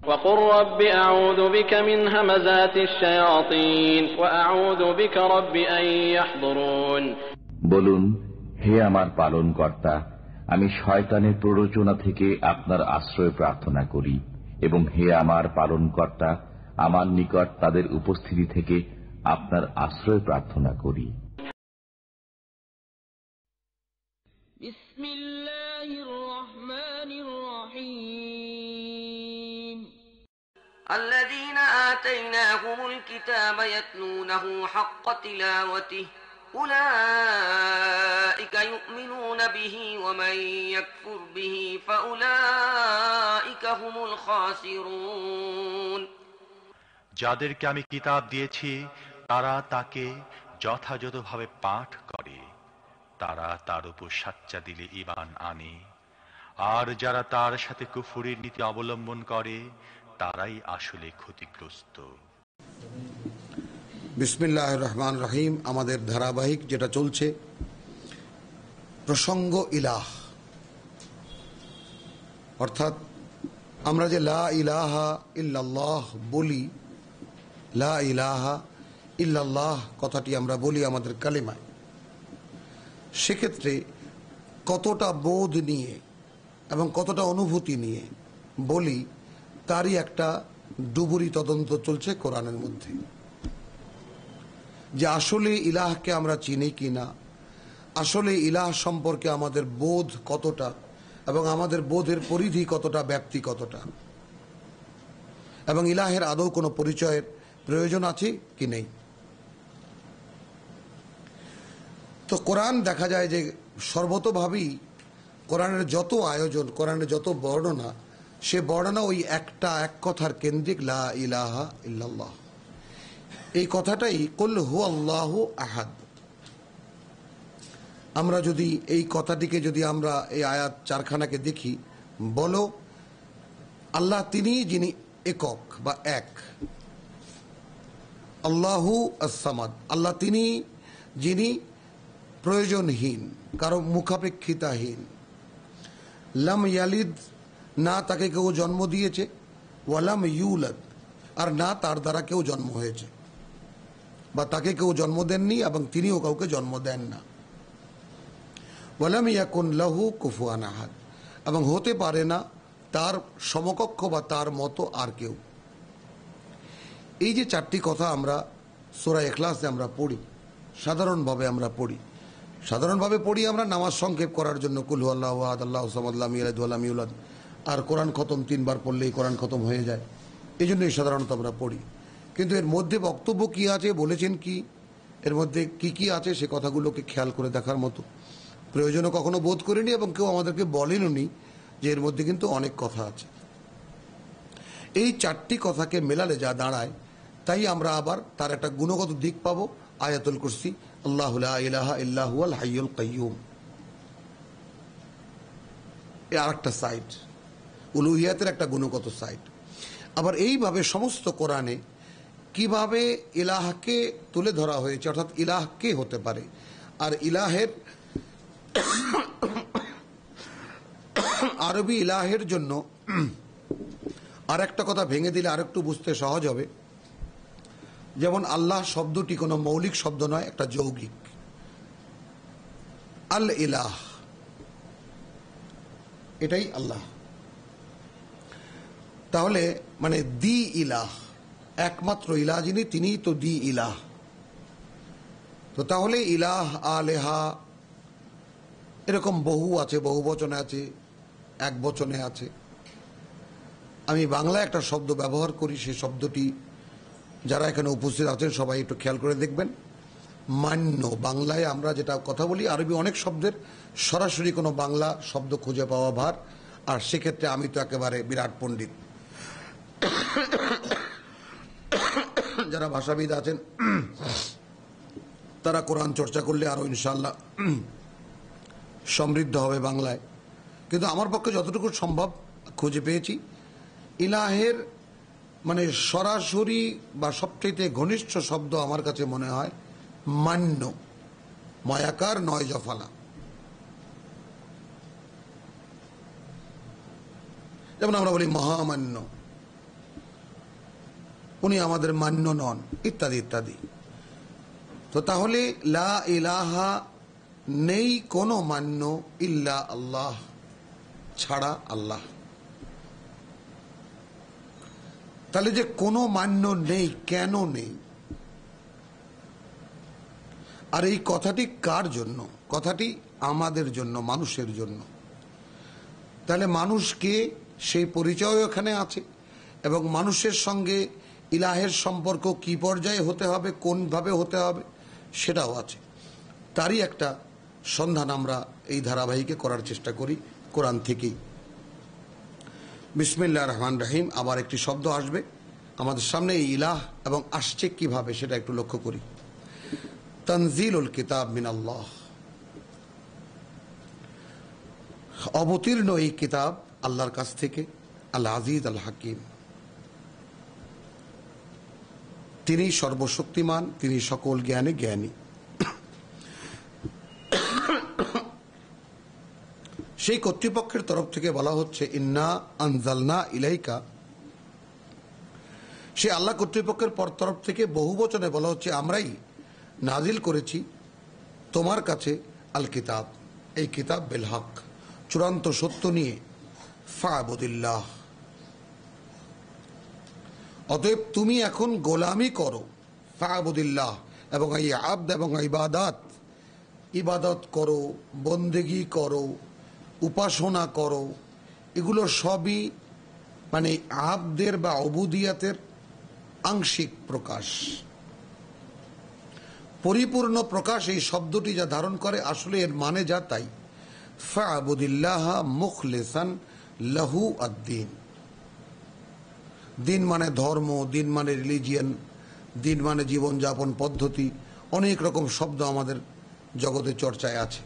وقل رب أعوذ بك من همزات الشياطين وأعوذ بك رب أن يحضرون। বলুন, হে আমার পালনকর্তা, আমি শয়তানের প্ররোচনা থেকে আপনার আশ্রয় প্রার্থনা করি, এবং হে আমার পালনকর্তা, আমার নিকট তাদের উপস্থিতি থেকে আপনার আশ্রয় প্রার্থনা করি। বিসমিল্লাহির রহমানির রহিম। الذين آتيناهم الكتاب يتلونه حق تلاوته أولئك يؤمنون به ومن يكفر به فأولئك هم الخاسرون। যাদেরকে আমি কিতাব দিয়েছি তারা তাকে যথাযথভাবে পাঠ করে, তারা তার উপর সাচ্চা দিলে ঈমান আনে, আর যারা তার সাথে কুফরির নীতি অবলম্বন করে তারাই আসলে ক্ষতিগ্রস্ত। বিসমিল্লাহির রহমানির রহিম। আমাদের ধারাবাহিক যেটা চলছে, প্রসঙ্গ ইলাহ, অর্থাৎ আমরা যে লা ইলাহা ইল্লাল্লাহ বলি, লা ইলাহা ইল্লাল্লাহ কথাটি আমরা বলি আমাদের কালিমায়, সেক্ষেত্রে কতটা বোধ নিয়ে এবং কতটা অনুভূতি নিয়ে বলি তারই একটা ডুবুরি তদন্ত চলছে কোরআনের মধ্যে, যে আসলে ইলাহকে আমরা চিনি কিনা, আসলে ইলাহ সম্পর্কে আমাদের বোধ কতটা এবং আমাদের বোধের পরিধি কতটা, ব্যাপ্তি কতটা, এবং ইলাহের আদৌ কোনো পরিচয়ের প্রয়োজন আছে কি নেই। তো কোরআন দেখা যায় যে সর্বতোভাবেই কোরআনের যত আয়োজন, কোরআনের যত বর্ণনা, সে বর্ণনা ওই একটা এক কথার কেন্দ্রিক, লা ইলাহা ইল্লাল্লাহ। এই কথাটাই কুল হুয়াল্লাহু আহাদ। আমরা যদি এই কথাটিকে যদি আমরা এই আয়াত চারখানাকে দেখি, বলো আল্লাহ তিনি যিনি একক বা এক, আল্লাহু আস-সামাদ, আল্লাহ তিনি যিনি প্রয়োজনহীন, কারো মুখাপেক্ষিতাহীন, লাম ইয়ালিদ, না তাকে কেউ জন্ম দিয়েছে, ওয়ালাম ইউলাদ, আর না তার দ্বারা কেউ জন্ম হয়েছে, বা তাকে কেউ জন্ম দেননি এবং তিনিও কাউকে জন্ম দেন না। ওয়ালাম ইয়াকুন লাহু কুফুয়ান আহাদ, এবং হতে পারে না তার সমকক্ষ বা তার মতো আর কেউ। এই যে চারটি কথা আমরা সূরা ইখলাসে আমরা পড়ি, সাধারণভাবে আমরা পড়ি, সাধারণভাবে পড়ি আমরা নামাজ সংক্ষেপ করার জন্য, কুল হুয়াল্লাহু আহাদ আল্লাহু সামাদ লাম ইয়ালিদ ওয়া লাম ইউলাদ, আর কোরআন খতম 3 বার পড়লেই কোরআন খতম হয়ে যায়, এই জন্যই সাধারণত আমরা পড়ি। কিন্তু এর মধ্যে বক্তব্য কি আছে, বলেছেন কি, এর মধ্যে কি কি আছে, সে কথাগুলোকে খেয়াল করে দেখার মতো প্রয়োজনও কখনো বোধ করিনি, এবং কেউ আমাদেরকে বলেননি যে এর মধ্যে কিন্তু অনেক কথা আছে। এই চারটি কথাকে মেলালে যা দাঁড়ায়, তাই আমরা আবার তার একটা গুণগত দিক পাবো। আয়াতুল কুরসি, আল্লাহু লা ইলাহা ইল্লা হুয়াল হাইয়ুল কাইয়্যুম, এর আরেকটা সাইড, উলুহিয়াতের একটা গুণগত সাইড। আবার এইভাবে সমস্ত কোরআনে কিভাবে ইলাহকে তুলে ধরা হয়েছে, অর্থাৎ ইলাহ কে হতে পারে, আর ইলাহের আরবি ইলাহের জন্য আর একটা কথা ভেঙে দিলে আরেকটু বুঝতে সহজ হবে। যেমন আল্লাহ শব্দটি কোনো মৌলিক শব্দ নয়, একটা যৌগিক। আল ইলাহ, এটাই আল্লাহ। তাহলে মানে দি ইলাহ, একমাত্র ইলাহ যিনি, তিনিই তো দি ইলাহ। তো তাহলে ইলাহ, আলেহা, এরকম বহু আছে, বহু বচনে আছে, এক বচনে আছে। আমি বাংলায় একটা শব্দ ব্যবহার করি, সেই শব্দটি যারা এখানে উপস্থিত আছেন সবাই একটু খেয়াল করে দেখবেন। মান্য, বাংলায় আমরা যেটা কথা বলি, আরবি অনেক শব্দের সরাসরি কোনো বাংলা শব্দ খুঁজে পাওয়া ভার, আর সেক্ষেত্রে আমি তো একেবারে বিরাট পণ্ডিত। যারা ভাষাবিদ আছেন তারা কোরআন চর্চা করলে আরো ইনশাআল্লাহ সমৃদ্ধ হবে বাংলায়। কিন্তু আমার পক্ষে যতটুকু সম্ভব খুঁজে পেয়েছি, ইলাহের মানে সরাসরি বা সবচেয়ে ঘনিষ্ঠ শব্দ আমার কাছে মনে হয় মান্য, মায়াকার নয় জফালা। যেমন আমরা বলি মহামান্য, উনি আমাদের মান্য নন, ইত্যাদি ইত্যাদি। তো তাহলে লা ইলাহা, নেই কোনো মান্য, ইল্লা আল্লাহ, ছাড়া আল্লাহ। তাহলে যে কোনো মান্য নেই, কেন নেই? আর এই কথাটি কার জন্য? কথাটি আমাদের জন্য, মানুষের জন্য। তাহলে মানুষকে সেই পরিচয় এখানে আছে, এবং মানুষের সঙ্গে ইলাহের সম্পর্ক কি পর্যায়ে হতে হবে, কোনভাবে হতে হবে, সেটাও আছে। তারই একটা সন্ধান আমরা এই ধারাবাহিকে করার চেষ্টা করি কোরআন থেকেই। বিসমিল্লাহির রহমানির রহিম। আবার একটি শব্দ আসবে আমাদের সামনে, এই ইলাহ, এবং আসছে কিভাবে সেটা একটু লক্ষ্য করি। তানজিলুল কিতাব মিনাল্লাহ, অবতীর্ণ এই কিতাব আল্লাহর কাছ থেকে, আল আজিজ আল হাকিম। তিনি সর্বশক্তিমান, তিনি সকল জ্ঞানে জ্ঞানী। সেই কর্তৃপক্ষের তরফ থেকে বলা হচ্ছে ইন্না আনজালনা ইলাইকা, সে আল্লাহ কর্তৃপক্ষের তরফ থেকে বহু বচনে বলা হচ্ছে আমরাই নাজিল করেছি তোমার কাছে আল কিতাব, এই কিতাব বিল হক, চূড়ান্ত সত্য নিয়ে। ফা'বুদিল্লাহ, অতএব তুমি এখন গোলামি করো। ফা'বুদিল্লাহ, এবং এই আবদ এবং ইবাদাত, ইবাদত করো, বন্দেগী করো, উপাসনা করো, এগুলো সবই মানে আবদের বা উবুদিয়াতের আংশিক প্রকাশ। পরিপূর্ণ প্রকাশ এই শব্দটি যা ধারণ করে, আসলে এর মানে যা তাই। ফা'বুদিল্লাহ মুখলিসান লাহু আদ-দীন, দিন মানে ধর্ম, দিন মানে রিলিজিয়ান, দিন মানে জীবনযাপন পদ্ধতি, অনেক রকম শব্দ আমাদের জগতে চর্চায় আছে।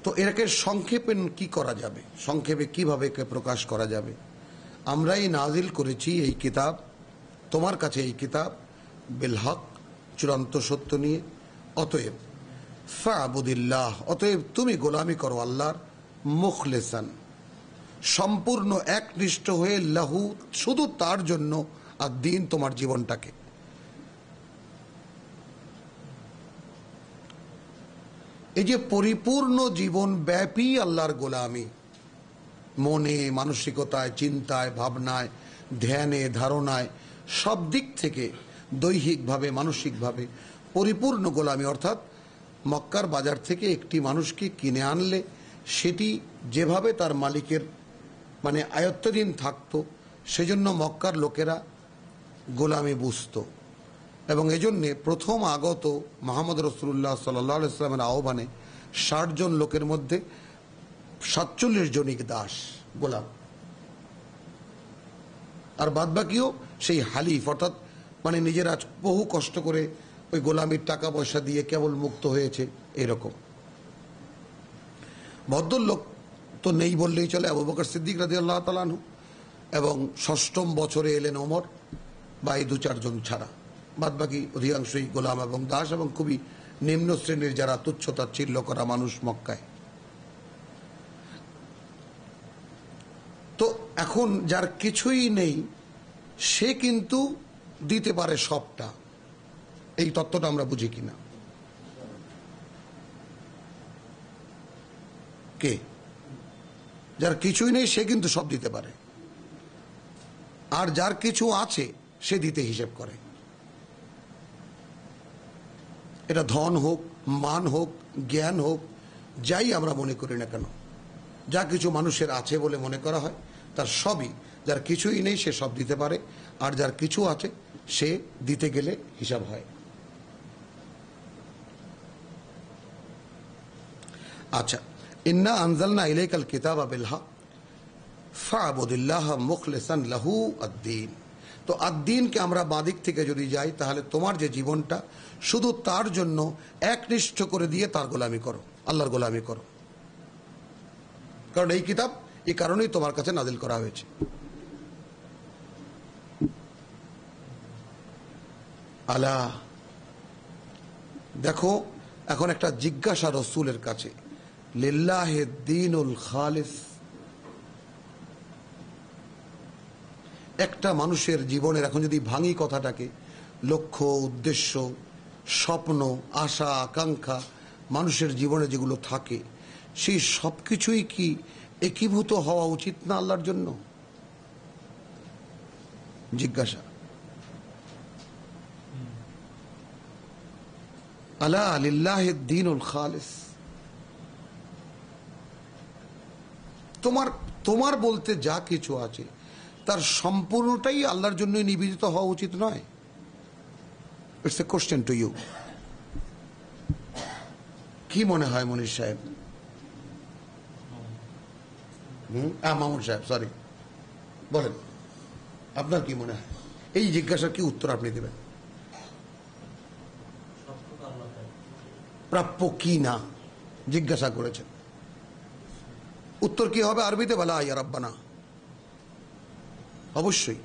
তো এটাকে সংক্ষেপে কি করা যাবে, সংক্ষেপে কিভাবে একে প্রকাশ করা যাবে? আমরাই নাজিল করেছি এই কিতাব তোমার কাছে, এই কিতাব বিল হক, চূড়ান্ত সত্য নিয়ে। অতএব ফা'বুদিল্লাহ, অতএব তুমি গোলামি করো আল্লাহর, মুখলিসান, সম্পূর্ণ একনিষ্ঠ হয়ে, লাহু, শুধু তার জন্য, আর দিন, তোমার জীবনটাকে। এই যে পরিপূর্ণ জীবন ব্যাপী আল্লাহর গোলামি, মনে, মানসিকতায়, চিন্তায়, ভাবনায়, ধ্যানে, ধারণায়, সব দিক থেকে দৈহিকভাবে, মানসিকভাবে পরিপূর্ণ গোলামি। অর্থাৎ মক্কার বাজার থেকে একটি মানুষকে কিনে আনলে সেটি যেভাবে তার মালিকের মানে আয়ত্তাধীন থাকতো, সেজন্য মক্কার লোকেরা গোলামি বুঝত। এবং এজন্যে প্রথম আগত মুহাম্মদ রাসূলুল্লাহ সাল্লাল্লাহু আলাইহি ওয়াসাল্লামের আহ্বানে ৬০ জন লোকের মধ্যে ৪৭ জনই দাস, গোলাম, আর বাদবাকিও সেই হালিফ, অর্থাৎ মানে নিজেরা বহু কষ্ট করে ওই গোলামির টাকা পয়সা দিয়ে কেবল মুক্ত হয়েছে, এরকম। ভদ্রলোক তো নেই বললেই চলে, আবু বকর সিদ্দিক রাদিয়াল্লাহু তাআলা আনহু, এবং ৬ম বছরে এলেন ওমর, বা এই ২-৪ জন ছাড়া বাদবাকি অধিকাংশই গোলাম এবং দাস, এবং খুবই নিম্ন শ্রেণীর যারা তুচ্ছতাচ্ছিল্য করা মানুষ মক্কায়। তো এখন যার কিছুই নেই সে কিন্তু দিতে পারে সবটা, এই তত্ত্বটা আমরা বুঝি কিনা? কে? যার কিছুই নেই সে কিন্তু সব দিতে পারে, আর যার কিছু আছে সে দিতে হিসেব করে। এটা ধন হোক, মান হোক, জ্ঞান হোক, যাই আমরা মনে করি না কেন, যা কিছু মানুষের আছে বলে মনে করা হয়, তার সবই, যার কিছুই নেই সে সব দিতে পারে, আর যার কিছু আছে সে দিতে গেলে হিসাব হয়। আচ্ছা, ইন্না আনজালনা ইলাইকাল কিতাবা বিল হক ফা'বুদিল্লাহ মুখলিসান লাহু আদ-দীন। তো আদ-দীনকে আমরা বাদিক থেকে যদি যাই, তাহলে তোমার যে জীবনটা শুধু তার জন্য একনিষ্ঠ করে দিয়ে তার গোলামি করো, আল্লাহর গোলামি করো। কারণ এই কিতাব এই কারণেই তোমার কাছে নাজিল করা হয়েছে। আলা, দেখো এখন একটা জিজ্ঞাসা রাসূলের কাছে, লিল্লাহি দ্বীনুল খালিস, একটা মানুষের জীবনের, এখন যদি ভাঙি কথাটাকে, লক্ষ্য, উদ্দেশ্য, স্বপ্ন, আশা, আকাঙ্ক্ষা মানুষের জীবনে যেগুলো থাকে, সেই সব কিছুই কি একীভূত হওয়া উচিত না আল্লাহর জন্য? জিজ্ঞাসা। আলা লিল্লাহিদ দীনুল খালিস। তোমার বলতে যা কিছু আছে তার সম্পূর্ণটাই আল্লাহর জন্যই নিবেদিত হওয়া উচিত নয়? It's a question to you. কি মনে হয় মনির সাহেব? মামুন সাহেব, সরি, বলেন আপনার কি মনে হয়? এই জিজ্ঞাসার কি উত্তর আপনি দেবেন? প্রাপ্য কি না জিজ্ঞাসা করেছেন, উত্তর কি হবে আরবিতে? বলা ইয়া রাব্বানা, অবশ্যই,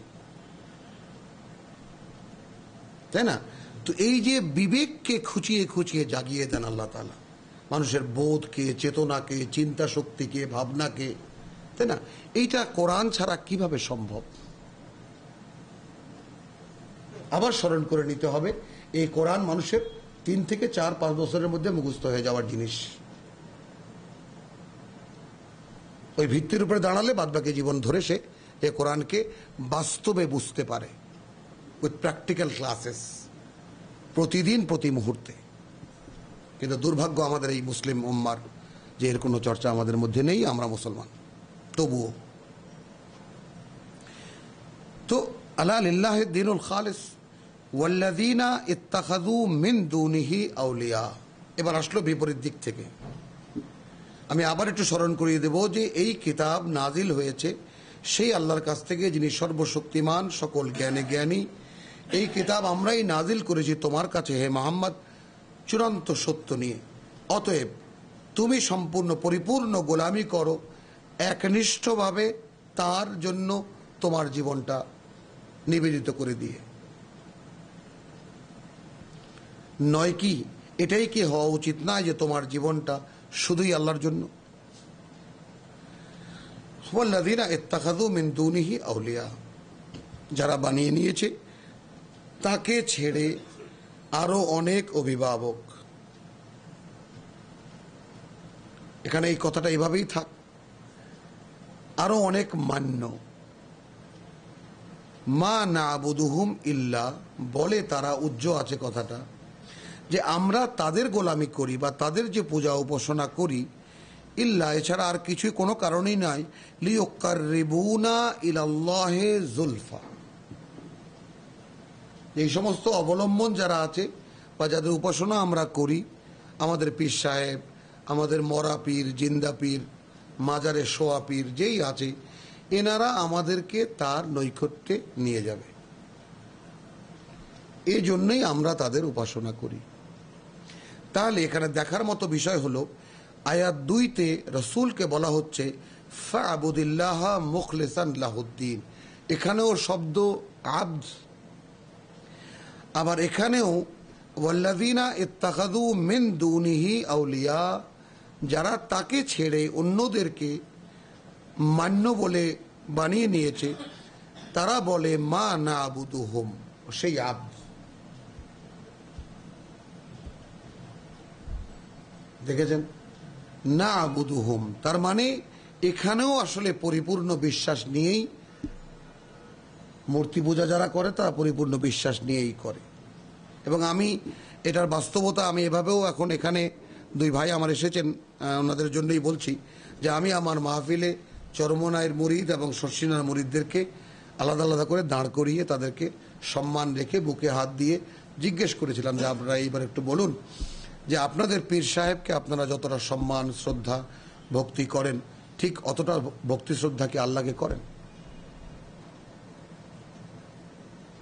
তাই না? তো এই যে বিবেককে খুঁচিয়ে খুঁচিয়ে জাগিয়ে দেন আল্লাহ তাআলা, মানুষের বোধকে, চেতনাকে, চিন্তা শক্তিকে, ভাবনাকে, তাই না? এইটা কোরআন ছাড়া কিভাবে সম্ভব? আবার স্মরণ করে নিতে হবে, এই কোরআন মানুষের 3 থেকে 4-5 বছরের মধ্যে মুখস্থ হয়ে যাওয়ার জিনিস। ওই ভিত্তির উপরে দাঁড়ালে বাদবাকি জীবন ধরে সে এ কোরআনকে বাস্তবে বুঝতে পারে, উইথ প্র্যাকটিক্যাল ক্লাসেস, প্রতিদিন, প্রতি মুহূর্তে। কিন্তু দুর্ভাগ্য আমাদের এই মুসলিম উম্মার যে এর কোনো চর্চা আমাদের মধ্যে নেই। আমরা মুসলমান তবুও। তো আলা লিল্লাহিদ দীনুল খালিস ওয়াল্লাযীনা ইত্তাখাযু মিন দুনিহি আউলিয়া। এবার আসলো বিপরীত দিক থেকে। আমি আবার একটু স্মরণ করিয়ে দেব যে এই কিতাব নাজিল হয়েছে সেই আল্লাহর কাছ থেকে, যিনি সর্বশক্তিমান, সকল জ্ঞানে জ্ঞানী। এই কিতাব আমরাই নাজিল করেছি তোমার কাছে হে মুহাম্মদ, চূড়ান্ত সত্য নিয়ে। অতএব তুমি সম্পূর্ণ পরিপূর্ণ গোলামি করো একনিষ্ঠভাবে তার জন্য তোমার জীবনটা নিবেদিত করে দিয়ে। নয় কি এটাই কি হওয়া উচিত না যে তোমার জীবনটা শুধুই আল্লাহর জন্য? ওয়াল্লাযীনা ইত্তাখাযু মিন দুনিহি আউলিয়া, যারা বানিয়ে নিয়েছে তাকে ছেড়ে আরো অনেক অভিভাবক। এখানে এই কথাটা এভাবেই থাক, আরো অনেক মান্য। মা না'বুদুহুম ইল্লা, বলে তারা, উজ্জ্ব আছে কথাটা, যে আমরা তাদের গোলামি করি বা তাদের যে পূজা উপাসনা করি, ইল্লা, এছাড়া আর কিছুই, কোনো কারণেই নাই, লিয়ুকাররিবুনা ইলাল্লাহি যুলফা। এই সমস্ত অবলম্বন যারা আছে বা যাদের উপাসনা আমরা করি, আমাদের পীর সাহেব, আমাদের মরা পীর, জিন্দা পীর, মাজারে শোয়া পীর, যেই আছে, এনারা আমাদেরকে তার নৈকট্যে নিয়ে যাবে, এই জন্যই আমরা তাদের উপাসনা করি। তাহলে এখানে দেখার মতো বিষয় হলো, আয়াত 2-তে রসুলকে বলা হচ্ছে ফা'বুদিল্লাহ মুখলিসান লাহুদ্দিন। এখানেও শব্দ আবদ, আবার এখানেও ওয়াল্লাযীনা ইত্তাখাযু মিন দুনিহি আউলিয়া, যারা তাকে ছেড়ে অন্যদেরকে মান্য বলে বানিয়ে নিয়েছে, তারা বলে মা না'বুদুহুম, সেই আবদ। দেখেছেন, না'বুদুহুম, তার মানে এখানেও আসলে পরিপূর্ণ বিশ্বাস নিয়েই, মূর্তি পূজা যারা করে তারা পরিপূর্ণ বিশ্বাস নিয়েই করে। এবং আমি এটার বাস্তবতা আমি এভাবেও, এখন এখানে 2 ভাই আমার এসেছেন, ওনাদের জন্যই বলছি যে আমি আমার মাহফিলে চরমনায়ের মুরিদ এবং শর্ষিনার মুরিদদেরকে আলাদা আলাদা করে দাঁড় করিয়ে তাদেরকে সম্মান রেখে বুকে হাত দিয়ে জিজ্ঞেস করেছিলাম যে আপনারা এইবার একটু বলুন যে আপনাদের পীর সাহেবকে আপনারা যতটা সম্মান, শ্রদ্ধা, ভক্তি করেন, ঠিক অতটা ভক্তি শ্রদ্ধা কি আল্লাহকে করেন?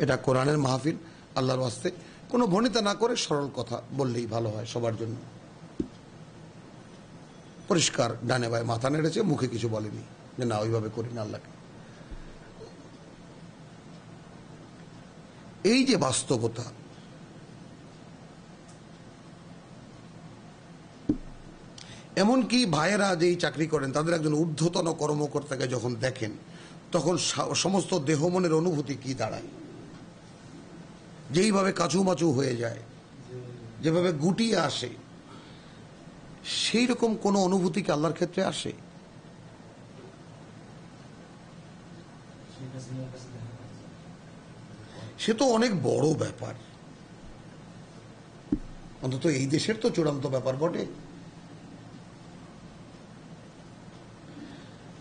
এটা কোরআনের মাহফিল, আল্লাহর ওয়াস্তে কোনো ভনিতা না করে সরল কথা বললেই ভালো হয় সবার জন্য। পরিষ্কার ডানে বায়ে মাথা নেড়েছে, মুখে কিছু বলেনি যে না ওইভাবে করি না আল্লাহকে। এই যে বাস্তবতা, এমনকি ভাইয়েরা যেই চাকরি করেন তাদের একজন ঊর্ধ্বতন কর্মকর্তাকে যখন দেখেন, তখন সমস্ত দেহ মনের অনুভূতি কি দাঁড়ায়? যেইভাবে কাচুমাচু হয়ে যায়, যেভাবে গুটিয়ে আসে, সেই রকম কোন অনুভূতি কি আল্লাহর ক্ষেত্রে আসে? সে তো অনেক বড় ব্যাপার, অন্তত এই দেশের তো চূড়ান্ত ব্যাপার বটে।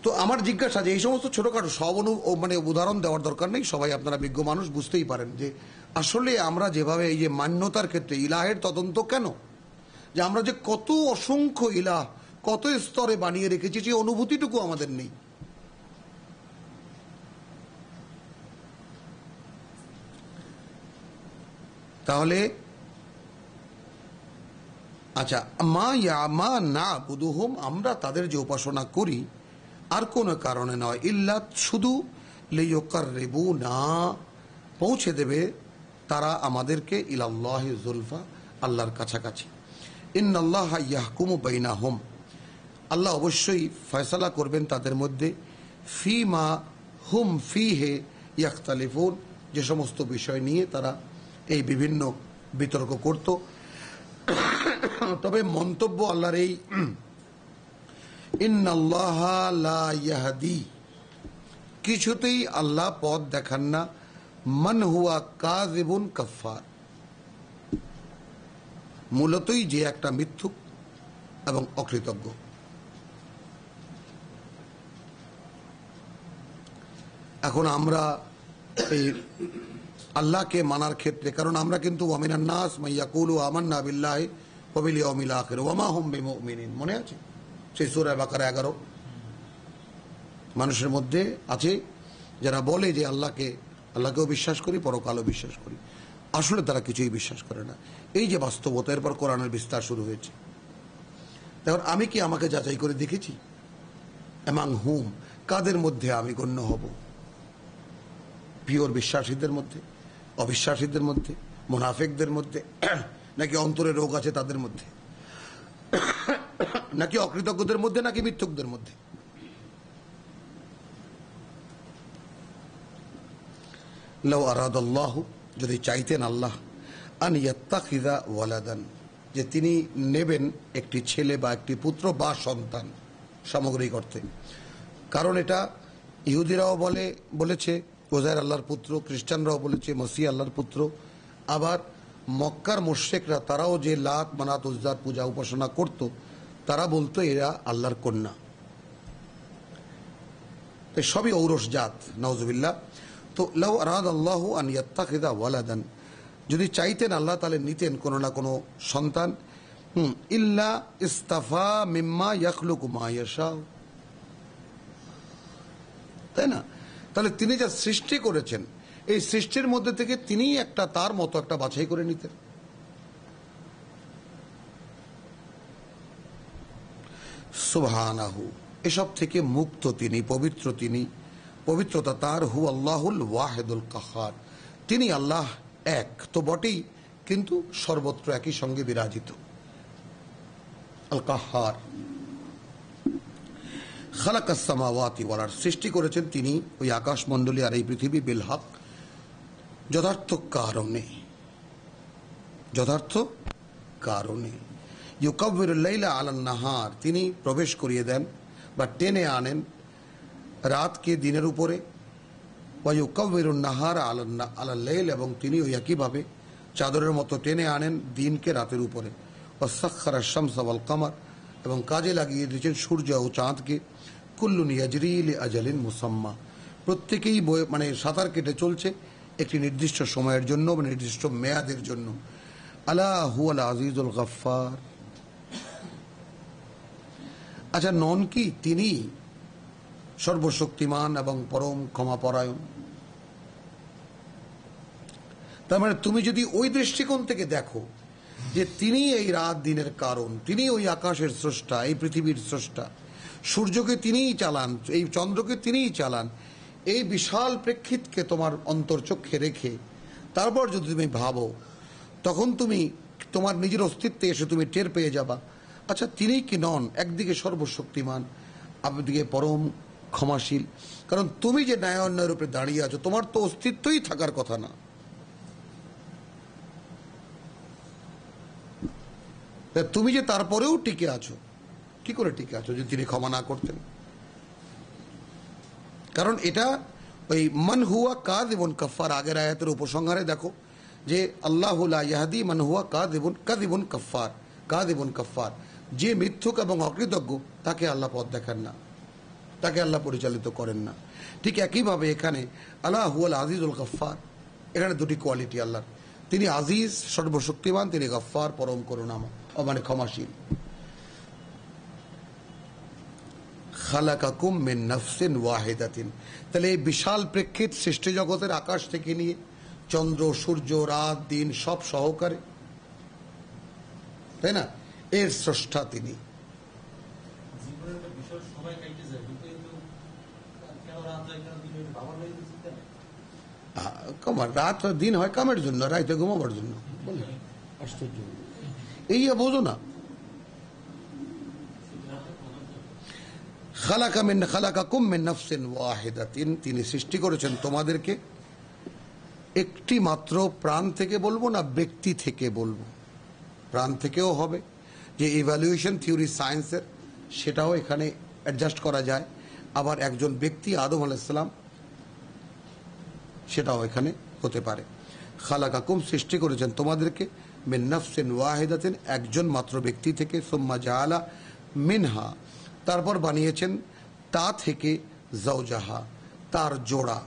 তো আমার জিজ্ঞাসা যে এই সমস্ত ছোটখাটো সব মানে উদাহরণ দেওয়ার দরকার নেই, সবাই আপনারা বিজ্ঞ মানুষ, বুঝতেই পারেন যে আসলে আমরা যেভাবে এই যে মান্যতার ক্ষেত্রে ইলাহের তদন্ত কেন, যে আমরা যে কত অসংখ্য ইলাহ কত স্তরে বানিয়ে রেখেছি, সেই অনুভূতিটুকু আমাদের নেই। তাহলে আচ্ছা, মা না বুদুহুম, আমরা তাদের যে উপাসনা করি আর কোনো কারণে নয়, ইল্লা শুধু লিয়ুকাররিবু না, পৌঁছে দেবে তারা আমাদেরকে ইলাল্লাহি যুলফা, আল্লাহর কাছাকাছি। ইন্নাল্লাহা ইয়াহকুমু বাইনাহুম, আল্লাহ অবশ্যই ফয়সালা করবেন তাদের মধ্যে, ফিমা হুম ফিহে ইয়াখতালিফুন, যে সমস্ত বিষয় নিয়ে তারা এই বিভিন্ন বিতর্ক করত। তবে মন্তব্য আল্লাহর এই ইন্নাল্লাহা লা ইয়াহদি, কিছুতেই আল্লাহ পথ দেখান না, মান হুয়া কাযিবুন কাফফার, মূলতই যে একটা মিথ্যুক এবং অকৃতজ্ঞ। এখন আমরা এই আল্লাহকে মানার ক্ষেত্রে, কারণ আমরা কিন্তু ওয়ামিনান নাস মান ইয়াকুলু আমান্না বিল্লাহি ওয়া বিল ইয়াউমিল আখির ওয়া মা হুম বিমুমিনিন, মনে আছে সেই সূরা বাকারা 11? মানুষের মধ্যে আছে যারা বলে যে আল্লাহকেও বিশ্বাস করি, পরকালও বিশ্বাস করি, আসলে তারা কিছুই বিশ্বাস করে না। এই যে বাস্তবতা, এরপর কোরআনের বিস্তার শুরু হয়েছে। তখন আমি কি আমাকে যাচাই করে দেখেছি? এমাং হুম, কাদের মধ্যে আমি গণ্য হব? পিওর বিশ্বাসীদের মধ্যে, অবিশ্বাসীদের মধ্যে, মুনাফিকদের মধ্যে, নাকি অন্তরে রোগ আছে তাদের মধ্যে, নাকি অকৃতজ্ঞদের মধ্যে, নাকি মিথ্যুকদের মধ্যে? লাউ আরাদাল্লাহু, যদি চাইতেন আল্লাহ, আন ইয়াত্তাখিযা ওয়ালাদান, যে তিনি নেবেন একটি ছেলে বা একটি পুত্র বা সন্তান সামগ্রিক অর্থে। কারণ এটা ইহুদিরাও বলেছে ওজাইর আল্লাহর পুত্র, খ্রিস্টানরাও বলেছে মসিহ আল্লাহর পুত্র, আবার মক্কার মুশরিকরা তারাও যে লাত মানাত উজ্জার পূজা উপাসনা করত, তারা বলতো এরা আল্লাহর কন্যা। সবই ঔরস জাত, নাউজুবিল্লাহ। তো লাউ আরাদাল্লাহু আন ইয়াত্তাখিযা ওয়ালাদান, যদি চাইতেন আল্লাহ তাহলে নিতেন কোনো না কোনো সন্তান। ইল্লা ইস্তাফা মিম্মা ইয়াখলুকু মা ইয়াশা, তাই না? তাহলে তিনি যা সৃষ্টি করেছেন, এই সৃষ্টির মধ্যে থেকে তিনি একটা তার মতো একটা বাছাই করে নিতেন। সুবহানাহু, এসব থেকে মুক্ত তিনি, পবিত্র তিনি, পবিত্রতা তার। হু আল্লাহুল ওয়াহিদুল কাহার, তিনি আল্লাহ এক তো বটেই, কিন্তু সর্বত্র একই সঙ্গে বিরাজিত। আল কাহার। খালাকাস সামাওয়াতি ওয়াল আরদ, সৃষ্টি করেছেন তিনি ওই আকাশমণ্ডলী আর এই পৃথিবী, বিল হক, যথার্থ কারণে, যথার্থ কারণে। ইউকাব্বিরুল লাইলা আলান নাহার, তিনি প্রবেশ করিয়ে দেন বা টেনে আনেন রাতকে দিনের উপরে। ওয়া ইউকাব্বিরুন নাহার আলাল লাইল, এবং তিনি ওই একইভাবে চাদরের মতো টেনে আনেন দিনকে রাতের উপরে। ওয়া সাখখারা শামসা ওয়াল কামার, এবং কাজে লাগিয়ে দিয়েছেন সূর্য ও চাঁদকে। কুল্লুন ইয়াজরি লিআজালিন মুসাম্মা, প্রত্যেকেই মানে সাঁতার কেটে চলছে একটি নির্দিষ্ট সময়ের জন্য, নির্দিষ্ট মেয়াদের জন্য। আলা হুয়াল আজিজুল গফফার, আচ্ছা নন কি তিনি সর্বশক্তিমান এবং পরম ক্ষমাপরায়ণ? তার মানে তুমি যদি ওই দৃষ্টিকোণ থেকে দেখো যে তিনি এই রাত দিনের কারণ, তিনি ওই আকাশের স্রষ্টা, এই পৃথিবীর স্রষ্টা, সূর্যকে তিনিই চালান, এই চন্দ্রকে তিনিই চালান, এই বিশাল প্রেক্ষিতকে তোমার অন্তর্চক্ষে রেখে তারপর যদি তুমি ভাবো, তখন তুমি তোমার নিজের অস্তিত্বে এসে তুমি টের পেয়ে যাবা, আচ্ছা তিনি কি নন একদিকে সর্বশক্তিমান, একদিকে পরম ক্ষমাশীল। কারণ তুমি যে ন্যায় অন্যায়ের উপরে দাঁড়িয়ে আছো, তোমার তো অস্তিত্বই থাকার কথা না। তুমি যে তারপরেও টিকে আছো, কি করে টিকে আছো যদি তিনি ক্ষমা না করতেন? কারণ এটা ওই মান হুয়া কাযিবুন কাফার, আগের আয়াতের উপসংহারে দেখো যে আল্লাহু লা ইয়াহদি মান হুয়া কাযিবুন কাফার, যে মিথ্যুক এবং অকৃতজ্ঞ তাকে আল্লাহ পথ দেখান না, তাকে আল্লাহ পরিচালিত করেন না। ঠিক একইভাবে এখানে আল্লাহ হুয়াল আজিজুল গফফার, এখানে দুটি কোয়ালিটি আল্লাহর, তিনি আজিজ সর্বশক্তিমান, তিনি গফফার পরম করুণাময় মানে ক্ষমাশীল। খালাকাকুম মিন নাফসিন ওয়াহিদাতিন, তাহলে এই বিশাল প্রেক্ষিত সৃষ্টি জগতের আকাশ থেকে নিয়ে চন্দ্র সূর্য রাত দিন সব সহকারে, তাই না, এর স্রষ্টা তিনি। রাত দিন হয় কামের জন্য, রাইতে ঘুমাবার জন্য, আশ্চর্য, এই বোঝো না। খালাকাকুম মিন নাফসিন ওয়াহিদাতিন, তিনি সৃষ্টি করেছেন তোমাদেরকে একটি মাত্র প্রাণ থেকে, বলবো না ব্যক্তি থেকে বলবো, প্রাণ থেকেও হবে, যে ইভ্যালুয়েশন থিওরি সায়েন্সের সেটাও এখানে অ্যাডজাস্ট করা যায়। আবার একজন ব্যক্তি আদম আলাইহিস সালাম, সেটাও এখানে হতে পারে। খালাকাকুম সৃষ্টি করেছেন তোমাদেরকে মিন নাফসিন ওয়াহিদাতিন, একজন মাত্র ব্যক্তি থেকে, সুম্মা জাআলা মিনহা, তারপর বানিয়েছেন তা থেকে, যাওজাহা তার জোড়া,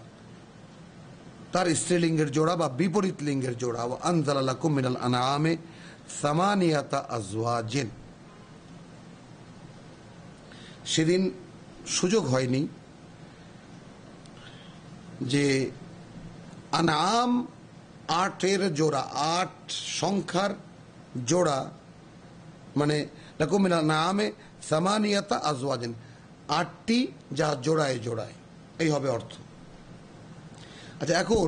তার স্ত্রীলিঙ্গের জোড়া বা বিপরীত লিঙ্গের জোড়া। ওয়া আনজালা লাকুম মিনাল আনআমে সামানিয়াতা আজওয়াজিন, সেদিন সুযোগ হয়নি যে আনআম 8-এর জোড়া, 8 সংখ্যার জোড়া, মানে লাকুম মিনাল আনআমে সামানিয়াতা আজওয়াজিন, 8টি যা জোড়ায় জোড়ায়, এই হবে অর্থ। আচ্ছা, এখন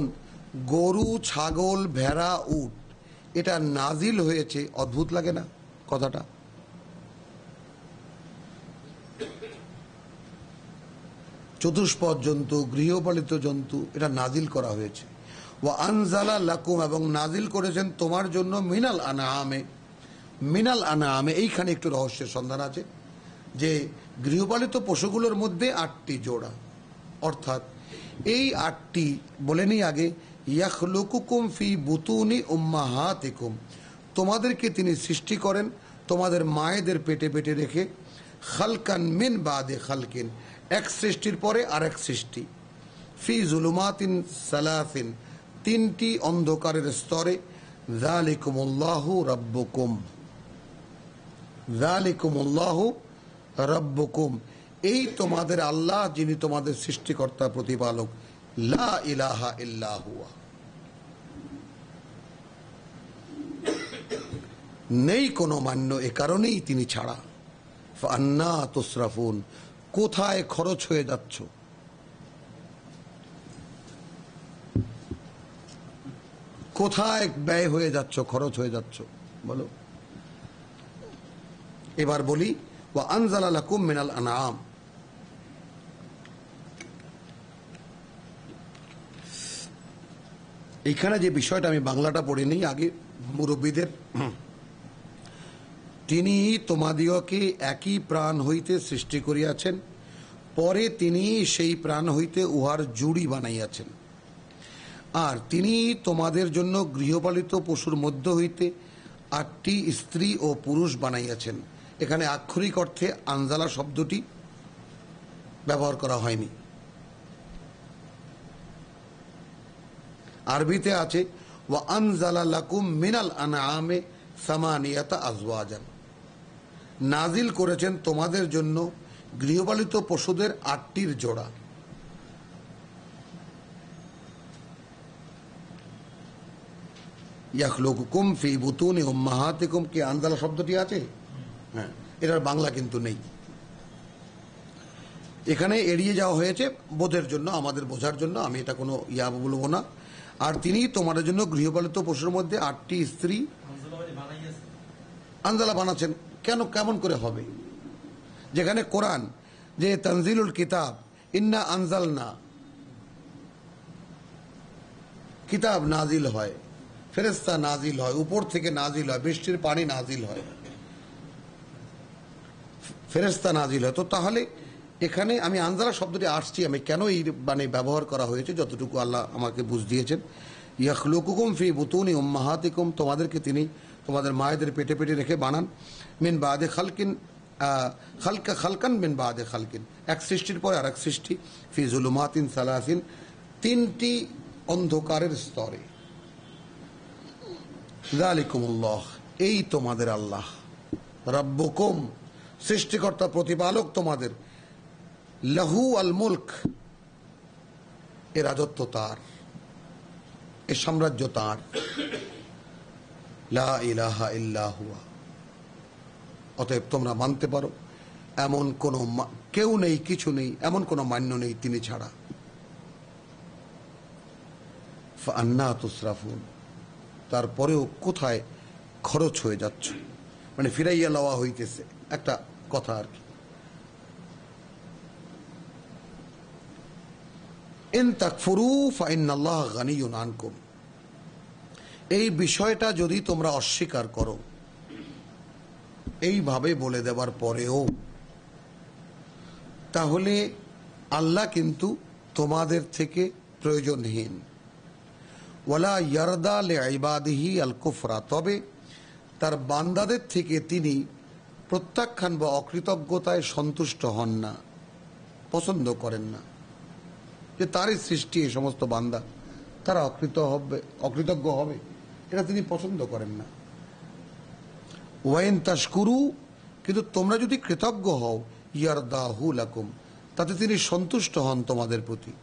গরু ছাগল ভেড়া উট এটা নাজিল হয়েছে, অদ্ভুত লাগে না কথাটা? চতুষ্পদ জন্তু, গৃহপালিত জন্তু, এটা নাজিল করা হয়েছে। ওয়া আনজালা লাকুম, এবং নাজিল করেছেন তোমার জন্য মিনাল আনআমে, এইখানে একটু রহস্যের সন্ধান আছে, যে গৃহপালিত পশুগুলোর মধ্যে 8টি জোড়া, অর্থাৎ এই 8টি বলেনি আগে, ইয়াখলুকুকুম ফি বুতুনি উম্মাহাতিকুম, তোমাদেরকে তিনি সৃষ্টি করেন তোমাদের মায়েদের পেটে পেটে রেখে, খালকান মিন বাদে খালকিন, এক সৃষ্টির পরে আরেক সৃষ্টি, ফি জুলুমাতিন সালাসিন, 3টি অন্ধকারের স্তরে, যালিকুমুল্লাহু রাব্বুকুম, যালিকুমুল্লাহু রাব্বুকুম, এই তোমাদের আল্লাহ, যিনি তোমাদের সৃষ্টিকর্তা প্রতিপালক, লা ইলাহা ইল্লা হুয়া, নেই কোনো মান্য এ কারণেই তিনি ছাড়া। ফান্না তুসরাফুন, কোথায় খরচ হয়ে যাচ্ছ? কোথায় ব্যয় হয়ে যাচ্ছ, খরচ হয়ে যাচ্ছ বলো? এবার বলি, ওয়া আনজালা লাকুম মিনাল আনআম, এইখানে যে বিষয়টা, আমি বাংলাটা পড়ে নিই আগে মুরব্বীদের। তিনি তোমাদিগকে একই প্রাণ হইতে সৃষ্টি করিয়াছেন, পরে তিনি সেই প্রাণ হইতে উহার জুড়ি বানাইয়াছেন, আর তিনি তোমাদের জন্য গৃহপালিত পশুর মধ্য হইতে 8টি স্ত্রী ও পুরুষ বানাইয়াছেন। এখানে আক্ষরিক অর্থে আনজালা শব্দটি ব্যবহার করা হয়নি, আরবিতে আছে ওয়া আনজালা লাকুম মিনাল আনআমে সামানিয়াতা আজওয়াজান, নাজিল করেছেন তোমাদের জন্য গৃহপালিত পশুদের 8টির জোড়া। ইয়াখলুকুকুম ফি বুতুনি উম্মাহাতিকুম, কি আনজালা শব্দটি আছে? হ্যাঁ, এটার বাংলা কিন্তু নেই, এখানে এড়িয়ে যাওয়া হয়েছে বোধের জন্য, আমাদের বোঝার জন্য, আমি এটা কোনো বলবো না। আর তিনি তোমাদের জন্য গৃহপালিত পশুর মধ্যে 8টি স্ত্রী আনজালা বানাচ্ছেন। কেন, কেমন করে হবে? যেখানে কোরআন যে তানজিলুল কিতাব, ইন্না আনজালনা, কিতাব নাজিল হয়, ফেরেশতা নাজিল হয়, উপর থেকে নাজিল হয়, বৃষ্টির পানি নাজিল হয়, ফেরেশতা নাজিল হয়। তো তাহলে এখানে আমি আনজালা শব্দটি আসছি, আমি কেন এই মানে ব্যবহার করা হয়েছে যতটুকু আল্লাহ আমাকে বুঝ দিয়েছেন। ইয়াখলুকুকুম ফি বুতুনি উম্মাহাতিকুম, তোমাদেরকে তিনি তোমাদের মায়েদের পেটে পেটে রেখে বানান। মিন বাদে খালকিন, খালকান মিন বাদে খালকিন, এক সৃষ্টির পরে আর এক সৃষ্টি। ফি জুলুমাতিন সালাসিন, তিনটি অন্ধকারের স্তরে। যালিকুমুল্লাহ, এই তোমাদের আল্লাহ। রাব্বুকুম, সৃষ্টিকর্তা প্রতিপালক তোমাদের। লাহু আল মুলক, এ রাজত্ব তার, এ সাম্রাজ্য তার। লা ইলাহা ইল্লা হুয়া, অতএব তোমরা মানতে পারো এমন কোন কেউ নেই, কিছু নেই, এমন কোন মান্য নেই তিনি ছাড়া। ফান্না তুসরাফুন, তারপরেও কোথায় খরচ হয়ে যাচ্ছে, মানে ফিরাইয়া লওয়া হইতেছে, একটা কথা আর কি। ইন তাকফুরু ফাইন্নাল্লাহ গানিয়ুন আনকুম, এই বিষয়টা যদি তোমরা অস্বীকার করো, এইভাবে বলে দেওয়ার পরেও, তাহলে আল্লাহ কিন্তু তোমাদের থেকে প্রয়োজনহীন। ওয়ালা ইয়ারদা লিইবাদিহি আল কুফরা, তবে তার বান্দাদের থেকে তিনি প্রত্যাখ্যান বা অকৃতজ্ঞতায় সন্তুষ্ট হন না, পছন্দ করেন না, যে তারই সৃষ্টি এই সমস্ত বান্দা তারা অকৃতজ্ঞ হবে, এটা তিনি পছন্দ করেন না। ওয়াইন তাশকুরু, কিন্তু তোমরা যদি কৃতজ্ঞ হও, ইয়ারদাহু লাকুম, তাতে তিনি সন্তুষ্ট হন তোমাদের প্রতি।